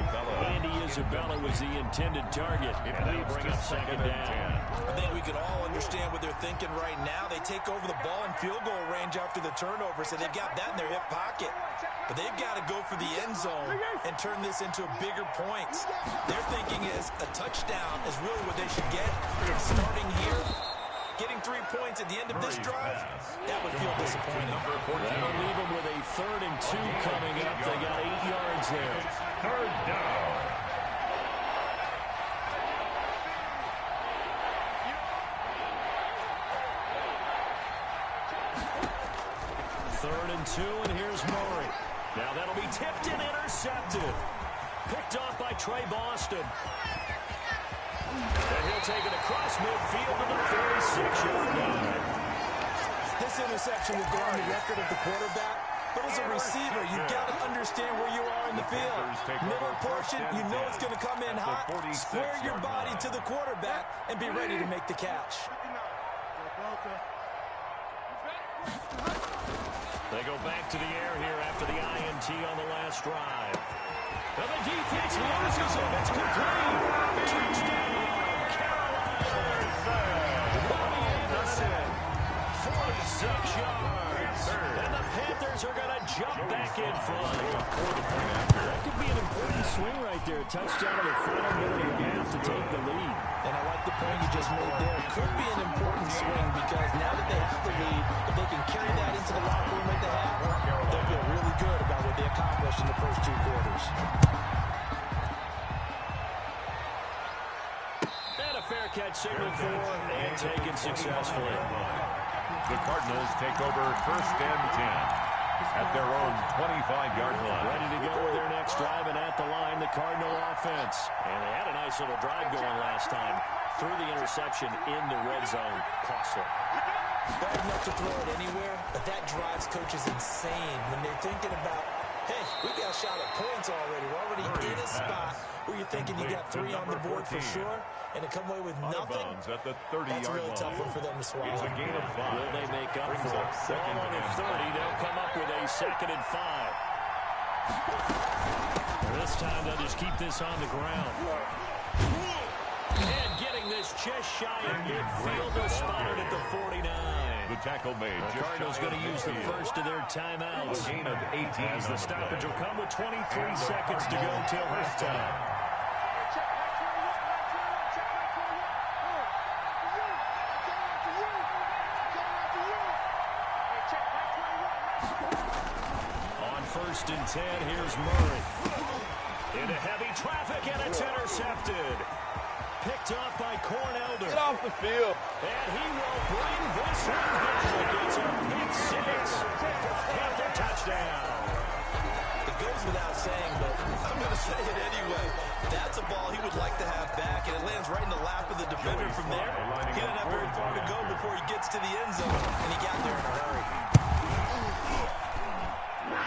Andy Isabella was the intended target. And that'll bring up second down. I think we can all understand what they're thinking right now. They take over the ball in field goal range after the turnover, so they've got that in their hip pocket. But they've got to go for the end zone and turn this into bigger points. Their thinking is a touchdown is really what they should get. Starting here, getting 3 points at the end of this drive, that would feel disappointing. That'll leave them with a 3rd and 2 coming up. They got 8 yards there. Third down. Third and 2, and here's Murray. Now that'll be tipped and intercepted. Picked off by Trey Boston. And he'll take it across midfield to the 36-yard line. This interception will go on the record of the quarterback, but as a receiver, you've got to understand where you are in the field. Middle portion, you know it's going to come in hot. Square your body to the quarterback and be ready to make the catch. They go back to the air here after the INT on the last drive. And the defense loses him. It's complete. Touchdown, Carolina. Bobby Anderson, 46 yards. And the Panthers are going to jump back in front. That could be an important swing right there. Touchdown in the final minute of the half to take the lead. And I like the point you just made there. Could be an important swing because now that they have the lead, if they can carry that into the locker room at the half, they'll feel really good about what they accomplished in the first 2 quarters. And a fair catch signaled for and taken successfully. The Cardinals take over 1st and 10 at their own 25-yard line. Ready to go with their next drive, and at the line, the Cardinal offense. And they had a nice little drive going last time. Threw the interception in the red zone. Costly. Bad enough to throw it anywhere, but that drives coaches insane when they're thinking about, hey, we got a shot at points already. We're already in a spot where you're thinking you got 3 on the board for sure, and to come away with nothing, at the 30-yard that's a really line. tough one for them to swallow. It's a gain of 5. Will they make up Brings for up it? second Ball on the and 30. They'll come up with a 2nd and 5. And this time they'll just keep this on the ground. And getting this just shy of midfield, they'll spot it at the 49. The tackle made. The Cardinals going to use the first of their timeouts. A gain of 18. As the stoppage will come with 23 seconds to go till halftime. On 1st and 10, here's Murray. Into heavy traffic, and it's intercepted. Picked off by Cornelder. Get off the field. And he will bring this one home. It's a pick 6. Panther touchdown. It goes without saying, but I'm going to say it anyway. That's a ball he would like to have back, and it lands right in the lap of the defender from there. He didn't have very far to go before he gets to the end zone, and he got there in a hurry.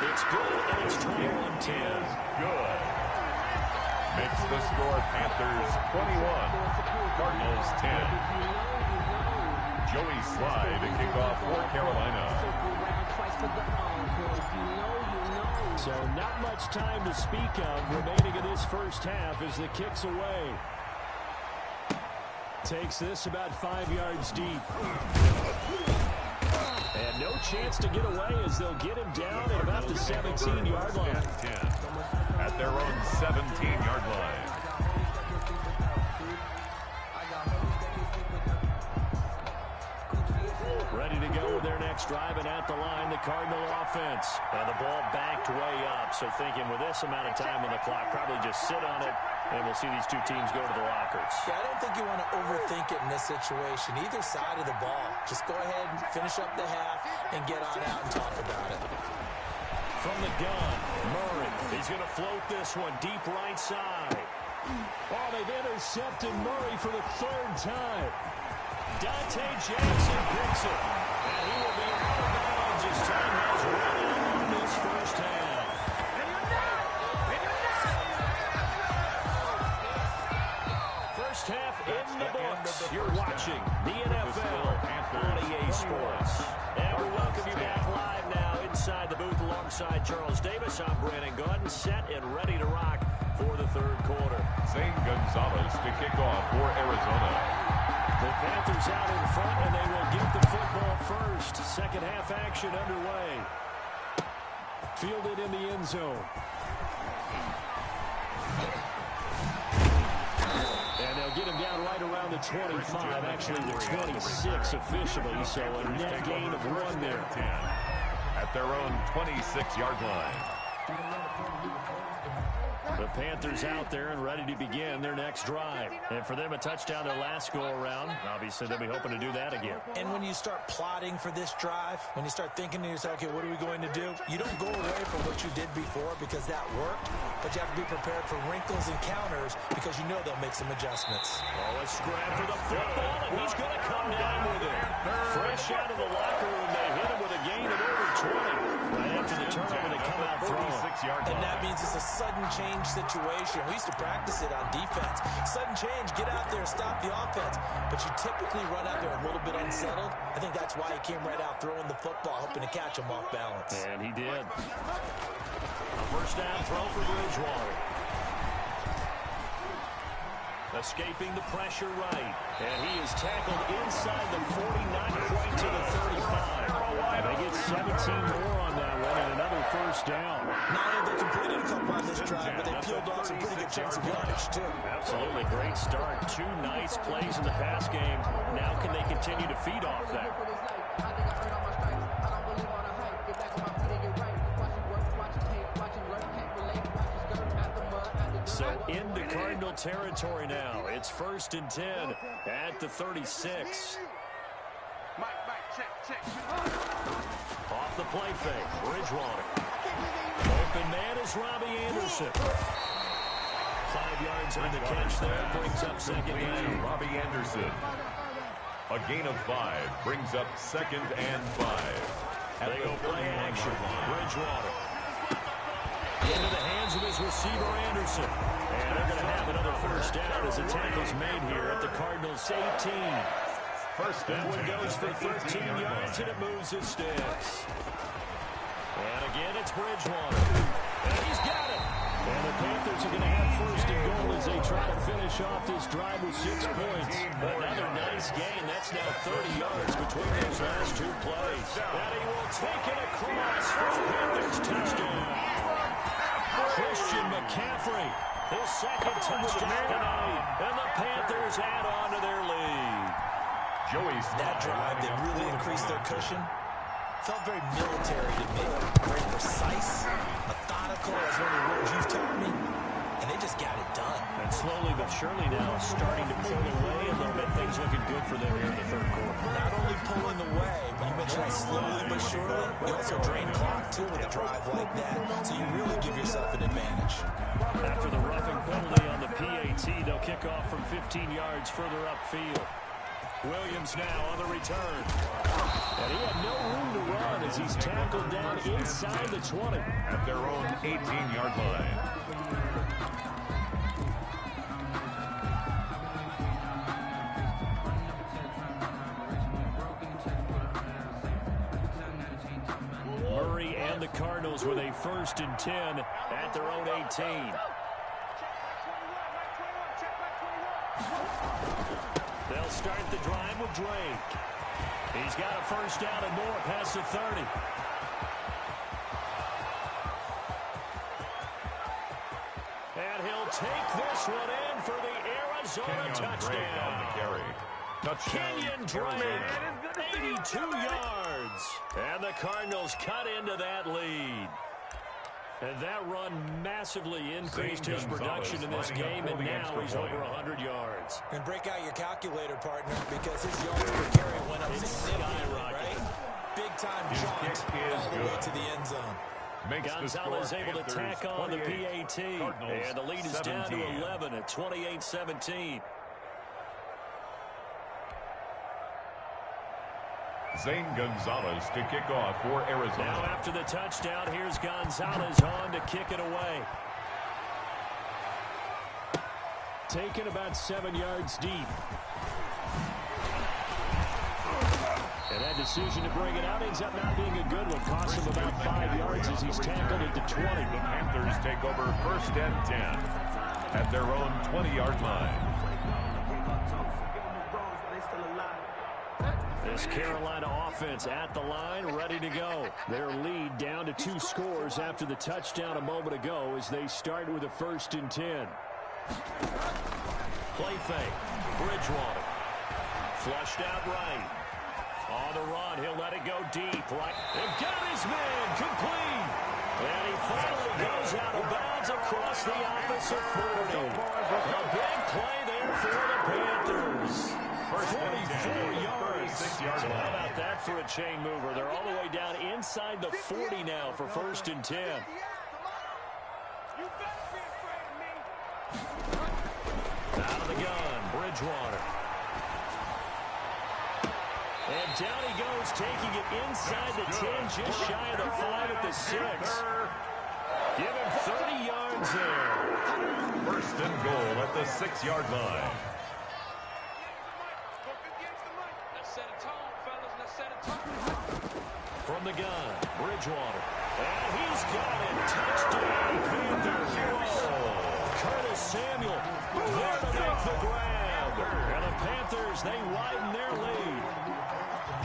It's good, and it's 21-10. Good. Makes the score Panthers 21, Cardinals 10. Joey Slye to kick off for Carolina. So not much time to speak of remaining in this first half as the kick's away. Takes this about 5 yards deep. And no chance to get away as they'll get him down at about the 17-yard line. 10 at their own 17-yard line. Ready to go with their next drive, and at the line, the Cardinal offense. And the ball backed way up, so thinking with this amount of time on the clock, probably just sit on it, and we'll see these two teams go to the lockers. Yeah, I don't think you want to overthink it in this situation, either side of the ball. Just go ahead and finish up the half and get on out and talk about it. From the gun, Murray. He's going to float this one deep right side. Oh, they've intercepted Murray for the 3rd time. Dante Jackson picks it. And he will be out of bounds as time has run out in this first half. First half in the books. You're watching the NFL on EA Sports. And we welcome you back live now inside the booth alongside Charles Davis. I'm Brandon Gordon, set and ready to rock for the 3rd quarter. Zane Gonzalez to kick off for Arizona. The Panthers out in front, and they will get the football first. Second half action underway. Fielded in the end zone. And they'll get him down right around the 25, actually the 26 officially, so a net gain of 1 there. 10 at their own 26-yard line. The Panthers out there and ready to begin their next drive. And for them, a touchdown their last go-around. Obviously, they'll be hoping to do that again. And when you start plotting for this drive, when you start thinking to yourself, okay, what are we going to do? You don't go away from what you did before because that worked, but you have to be prepared for wrinkles and counters because you know they'll make some adjustments. Oh, a scrap for the football, and he's going to come down with it. Fresh out of the locker room, they hit him with a gain of over 20. Right after the turnover, they come out throwing. And that means it's a sudden change situation. We used to practice it on defense. Sudden change, get out there, stop the offense. But you typically run out there a little bit unsettled. I think that's why he came right out throwing the football, hoping to catch him off balance. And he did. A first down throw for Bridgewater. Escaping the pressure right. And he is tackled inside the 40, not quite to the 35. And they get 17 more on that one and another first down. Not only they completed a couple on this drive, but they peeled off some pretty good chunks of yardage, too. Absolutely. Great start. 2 nice plays in the pass game. Now can they continue to feed off that? So into Cardinal territory now. It's 1st and 10 at the 36. Check. Off the play fake, Bridgewater. Open man is Robbie Anderson. 5 yards on the catch there, brings up second down. Robbie Anderson. A gain of 5 brings up 2nd and 5. They go play action. Bridgewater. Into the hands of his receiver, Anderson. And they're going to have another first down as the tackle's made here at the Cardinals' 18. First That one goes for 13 yards, and it moves his sticks. And again, it's Bridgewater. And he's got it. And the Panthers are going to have first and goal as they try to finish off this drive with 6 points. Another nice gain. That's now 30 yards between those last 2 plays. And he will take it across for the Panthers touchdown. Christian McCaffrey, his 2nd touchdown tonight. And the Panthers add on to their lead. That drive, they really increased their cushion. Felt very military to me. Very precise, methodical, as one of the words you've taught me. And they just got it done. And slowly but surely now starting to pull away a little bit. Things looking good for them here in the 3rd quarter. Not only pulling away, but you mentioned that slowly but surely. You also drain clock, too, with a drive like that. So you really give yourself an advantage. After the roughing penalty on the PAT, they'll kick off from 15 yards further upfield. Williams now on the return. And he had no room to run as he's tackled down inside the 20. At their own 18-yard line. Murray and the Cardinals with a 1st and 10 at their own 18. They'll start the drive with Drake. He's got a first down and more past the 30. And he'll take this one in for the Arizona touchdown. Kenyon Drake, 82 yards. And the Cardinals cut into that lead. And that run massively increased his production in this game, and now he's over 100 yards. And break out your calculator, partner, because his yards per carry went up significantly, right? Big-time jaunt all the way to the end zone. Gonzalez able to tack on the PAT, and the lead is down to 11 at 28-17. Zane Gonzalez to kick off for Arizona. Now after the touchdown, here's Gonzalez on to kick it away. Taken about 7 yards deep. And that decision to bring it out ends up not being a good one. Cost him about 5 yards as he's tackled at the 20. The Panthers take over 1st and 10 at their own 20-yard line. This Carolina offense at the line, ready to go. Their lead down to 2 scores after the touchdown a moment ago as they start with a 1st and 10. Play fake. Bridgewater. Flushed out right. On the run, he'll let it go deep. Right. They've got his man complete. And he finally goes out of bounds across the opposite 40. A big play there for the Panthers. 44 yards. So how about that for a chain mover? They're all the way down inside the 40 now for 1st and 10. Out of the gun, Bridgewater. And down he goes, taking it inside the 10, just shy of the 5 at the 6. Give him 30 yards there. 1st and goal at the 6-yard line. From the gun, Bridgewater. And he's got it. Touchdown, Panthers. Curtis Samuel there to make the grab. And the Panthers, they widen their lead.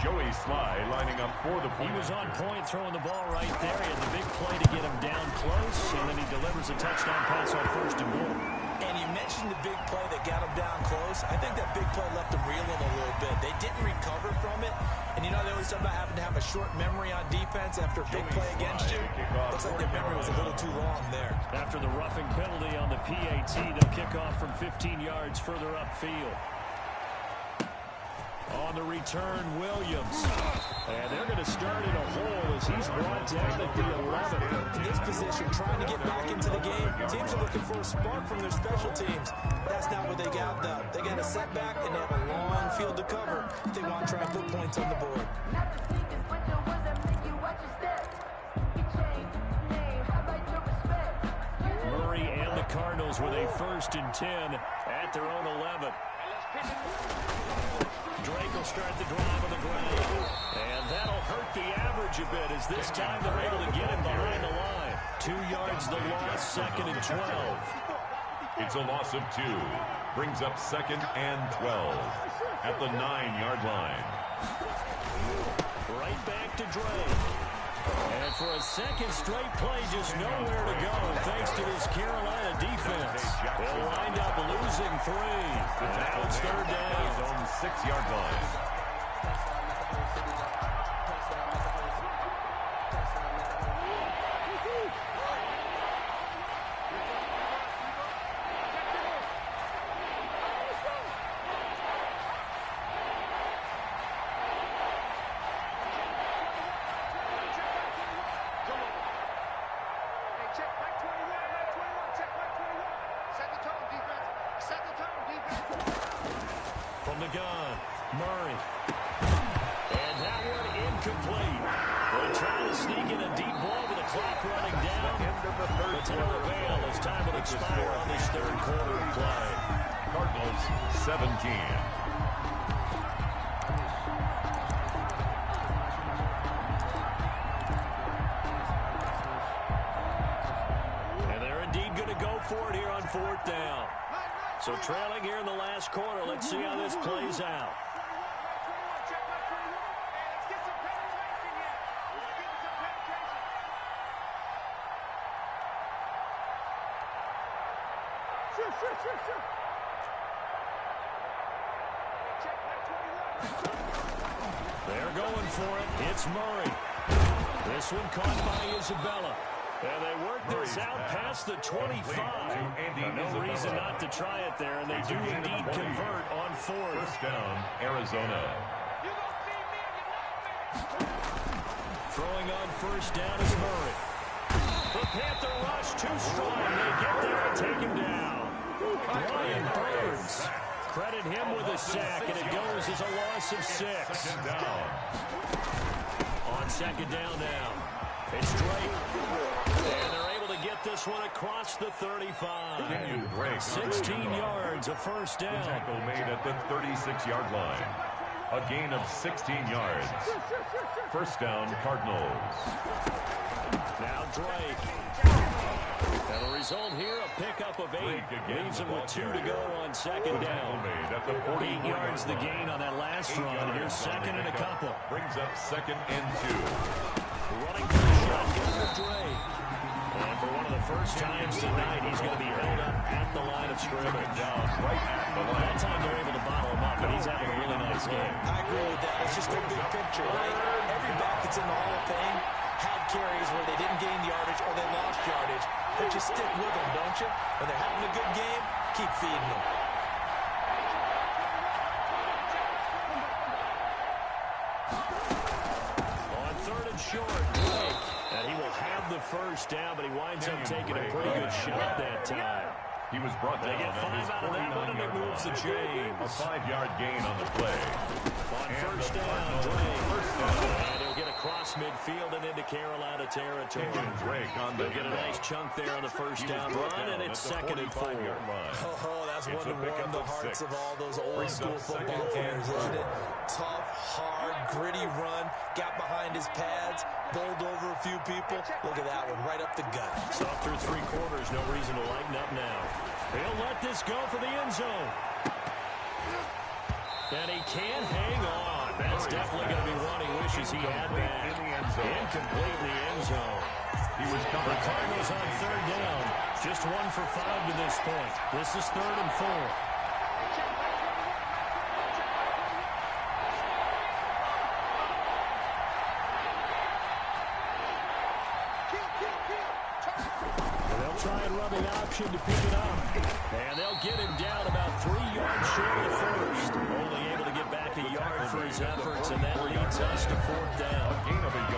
Joey Sly lining up for the He point. was on point throwing the ball right there. He had the big play to get him down close, and then he delivers a touchdown pass on 1st and goal. And you mentioned the big play that got him down close. I think that big play left him reeling a little bit. They didn't recover from it. And you know, they always talk about having to have a short memory on defense after a big play against you. Looks like their memory was a little too long there. After the roughing penalty on the PAT, they'll kick off from 15 yards further upfield. On the return, Williams. And they're going to start in a hole as he's brought down at the 11. In this position, trying to get back into the game, teams are looking for a spark from their special teams. That's not what they got, though. They got a setback, and they have a long field to cover if they want to try and put points on the board. Murray and the Cardinals with a 1st and 10 at their own 11. Drake will start the drive on the ground. And that'll hurt the average a bit as this time they're able to get him behind the line. 2 yards the loss, 2nd and 12. It's a loss of 2. Brings up 2nd and 12 at the 9-yard line. Right back to Drake. And for a second straight play, just nowhere to go thanks to this Carolina defense. They'll wind up losing 3. And now it's 3rd down. His own 6-yard line. From the gun, Murray. And that one incomplete. They're trying to sneak in a deep ball with the clock running down. But to no avail as time will expire on this 3rd quarter of play. Cardinals 17. And they're indeed going to go for it here on 4th down. So trailing here in the last quarter. Let's see how this plays out. They're going for it. It's Murray. This one caught by Isabella. And they work this out past the 25. No reason not to try it there, and they do indeed convert on 4th. 1st down, Arizona. Throwing on 1st down is Murray. The Panther rush too strong. They get there and take him down. Brian Burns. Credit him with a sack, and it goes as a loss of 6. 2nd down. On 2nd down now. It's Drake. And they're able to get this one across the 35. 16 yards, a 1st down. Tackle made at the 36-yard line. A gain of 16 yards. 1st down, Cardinals. Now Drake. And the result here, a pickup of 8. Leaves them with 2 to go on 2nd down. 8 yards the gain on that last run. Here's 2nd and a couple. Brings up 2nd and 2. Running for the shotgun with Drake. And for one of the first times tonight, he's going to be held up at the line of scrimmage. Down right at the line. That time they're able to bottle him up, but he's having a really nice game. I agree with that. It's just a big picture, right? Every back that's in the Hall of Fame had carries where they didn't gain yardage or they lost yardage. But you stick with them, don't you? When they're having a good game, keep feeding them. On 3rd and short, Drake. And he will have the 1st down, but he winds up taking a pretty good shot that time. He was brought down. They get 5 out of that one, and it moves the chains. A 5-yard gain on the play. On 1st down, Drake. And he'll get across midfield and into Carolina territory. Drake on They'll get a nice chunk there on the 1st down run, and it's 2nd and 4. Oh, that's one to warm the hearts of all those old-school football players, isn't it? Tough, hard, gritty run. Got behind his pads, bowled over a few people. Look at that one, right up the gut. So through 3 quarters, no reason to lighten up now. He'll let this go for the end zone. And he can't hang on. That's definitely going to be one he wishes he had back. Incomplete in the end zone. The Cardinals on 3rd down. Just 1 for 5 to this point. This is 3rd and 4. They'll try and run the option to pick it up. And they'll get him down about 3 yards short of the 1st. Only able to get back a yard for his efforts, and that leads us to fourth down.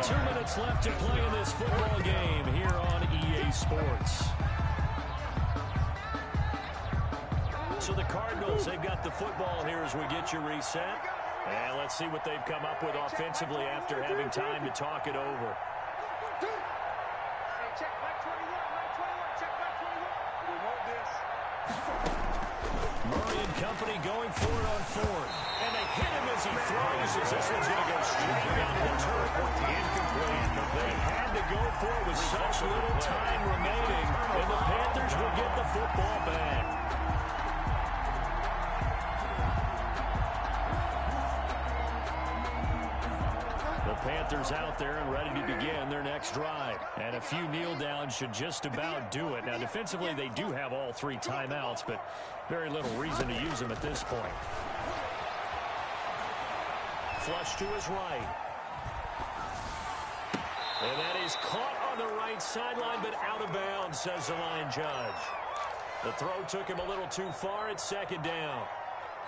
2 minutes left to play in this football game here on EA Sports. So the Cardinals, they've got the football here as we get you reset. And let's see what they've come up with offensively after having time to talk it over. Murray and company going for it on fourth. And they hit him as he throws. As this one's going to go straight down the turf. Incomplete. They had to go for it with such little time remaining. And the Panthers will get the football back. Panthers out there and ready to begin their next drive. And a few kneel downs should just about do it. Now, defensively, they do have all 3 timeouts, but very little reason to use them at this point. Flush to his right. And that is caught on the right sideline, but out of bounds, says the line judge. The throw took him a little too far. It's second down.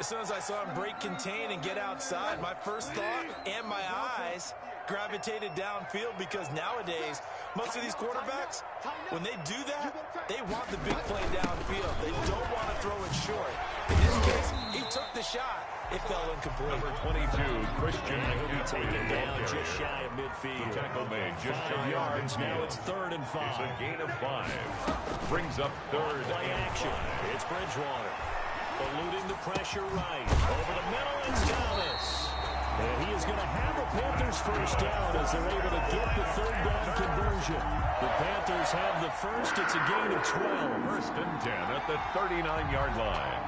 As soon as I saw him break contain and get outside, my first thought and my eyes gravitated downfield, because nowadays, most of these quarterbacks, when they do that, they want the big play downfield. They don't want to throw it short. In this case, he took the shot. It fell incomplete. Number 22, Christian. He'll be taken down just shy of midfield. The tackle made just 5 yards. Now it's 3rd and 5. It's a gain of 5. Brings up 3rd. Play action. It's Bridgewater. Eluding the pressure right. Over the middle, it's Thomas. And he is going to have the Panthers first down as they're able to get the 3rd down conversion. The Panthers have the first. It's a gain of 12. 1st and 10 at the 39-yard line.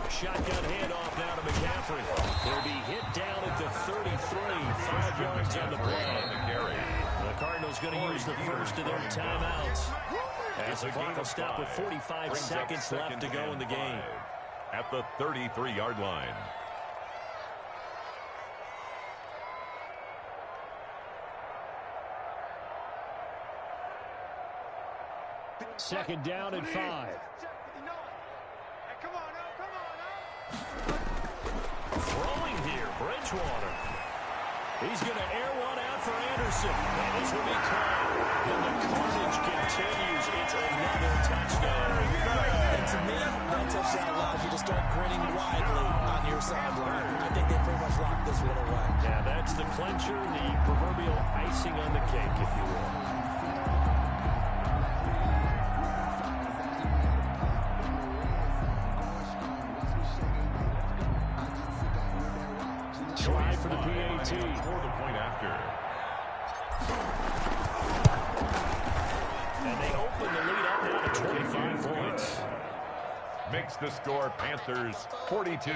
Shotgun handoff now to McCaffrey. He'll be hit down at the 33. 5 yards on the play. The Cardinals going to use the first of their timeouts. As the clock will stop with 45 seconds left to go in the game. At the 33-yard line. Second down and 5. Throwing here, Bridgewater. He's going to air one out for Anderson. And this will be caught. And the carnage continues. It's another touchdown. And to me, that touchdown allows you to start grinning widely on your sideline. I think they pretty much locked this one away. Yeah, that's the clincher, the proverbial icing on the cake, if you will. Try for the PAT. For the point after. And they open the lead up now to 25 points. Makes the score Panthers 42.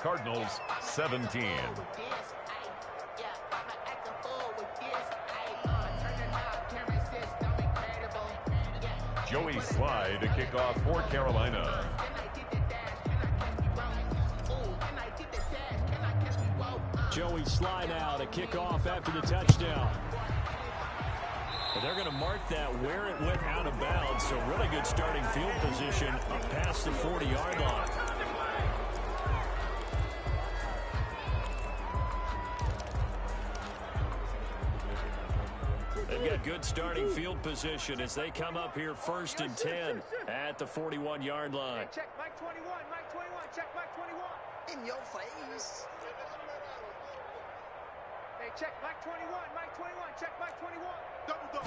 Cardinals 17. Joey Sly to kick off for Carolina. Joey Sly now to kick off after the touchdown. But they're going to mark that where it went out of bounds. So really good starting field position up past the 40-yard line. They've got good starting field position as they come up here 1st and 10 at the 41-yard line. Check Mike 21, Mike 21, check Mike 21. In your face. Hey, check Mike 21, Mike 21, check Mike 21. Double.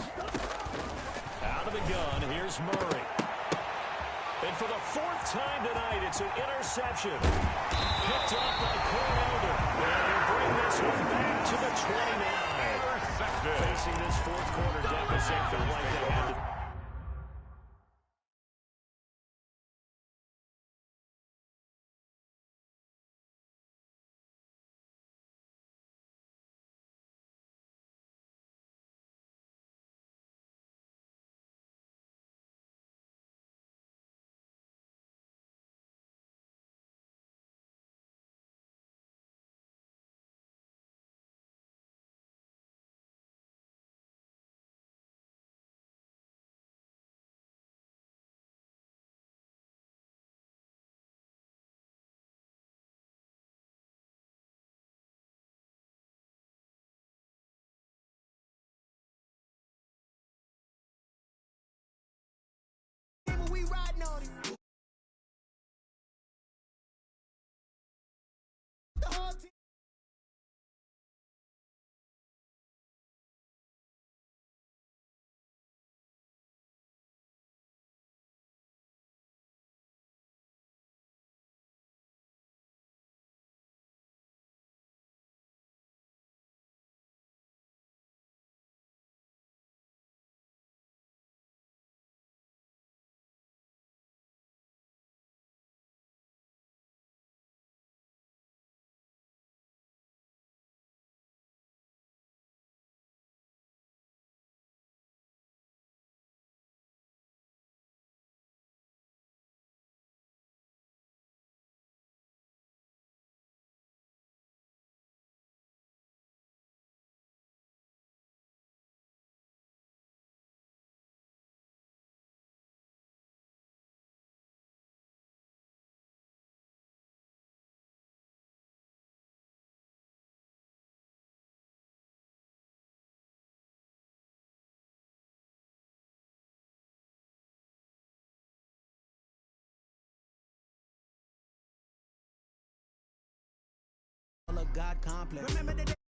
Out of the gun, here's Murray. And for the 4th time tonight, it's an interception. Picked up by Cornelder. And they bring this one back to the 29. Facing this 4th quarter deficit, they're like they had to naughty. The whole team. God complex. Remember the day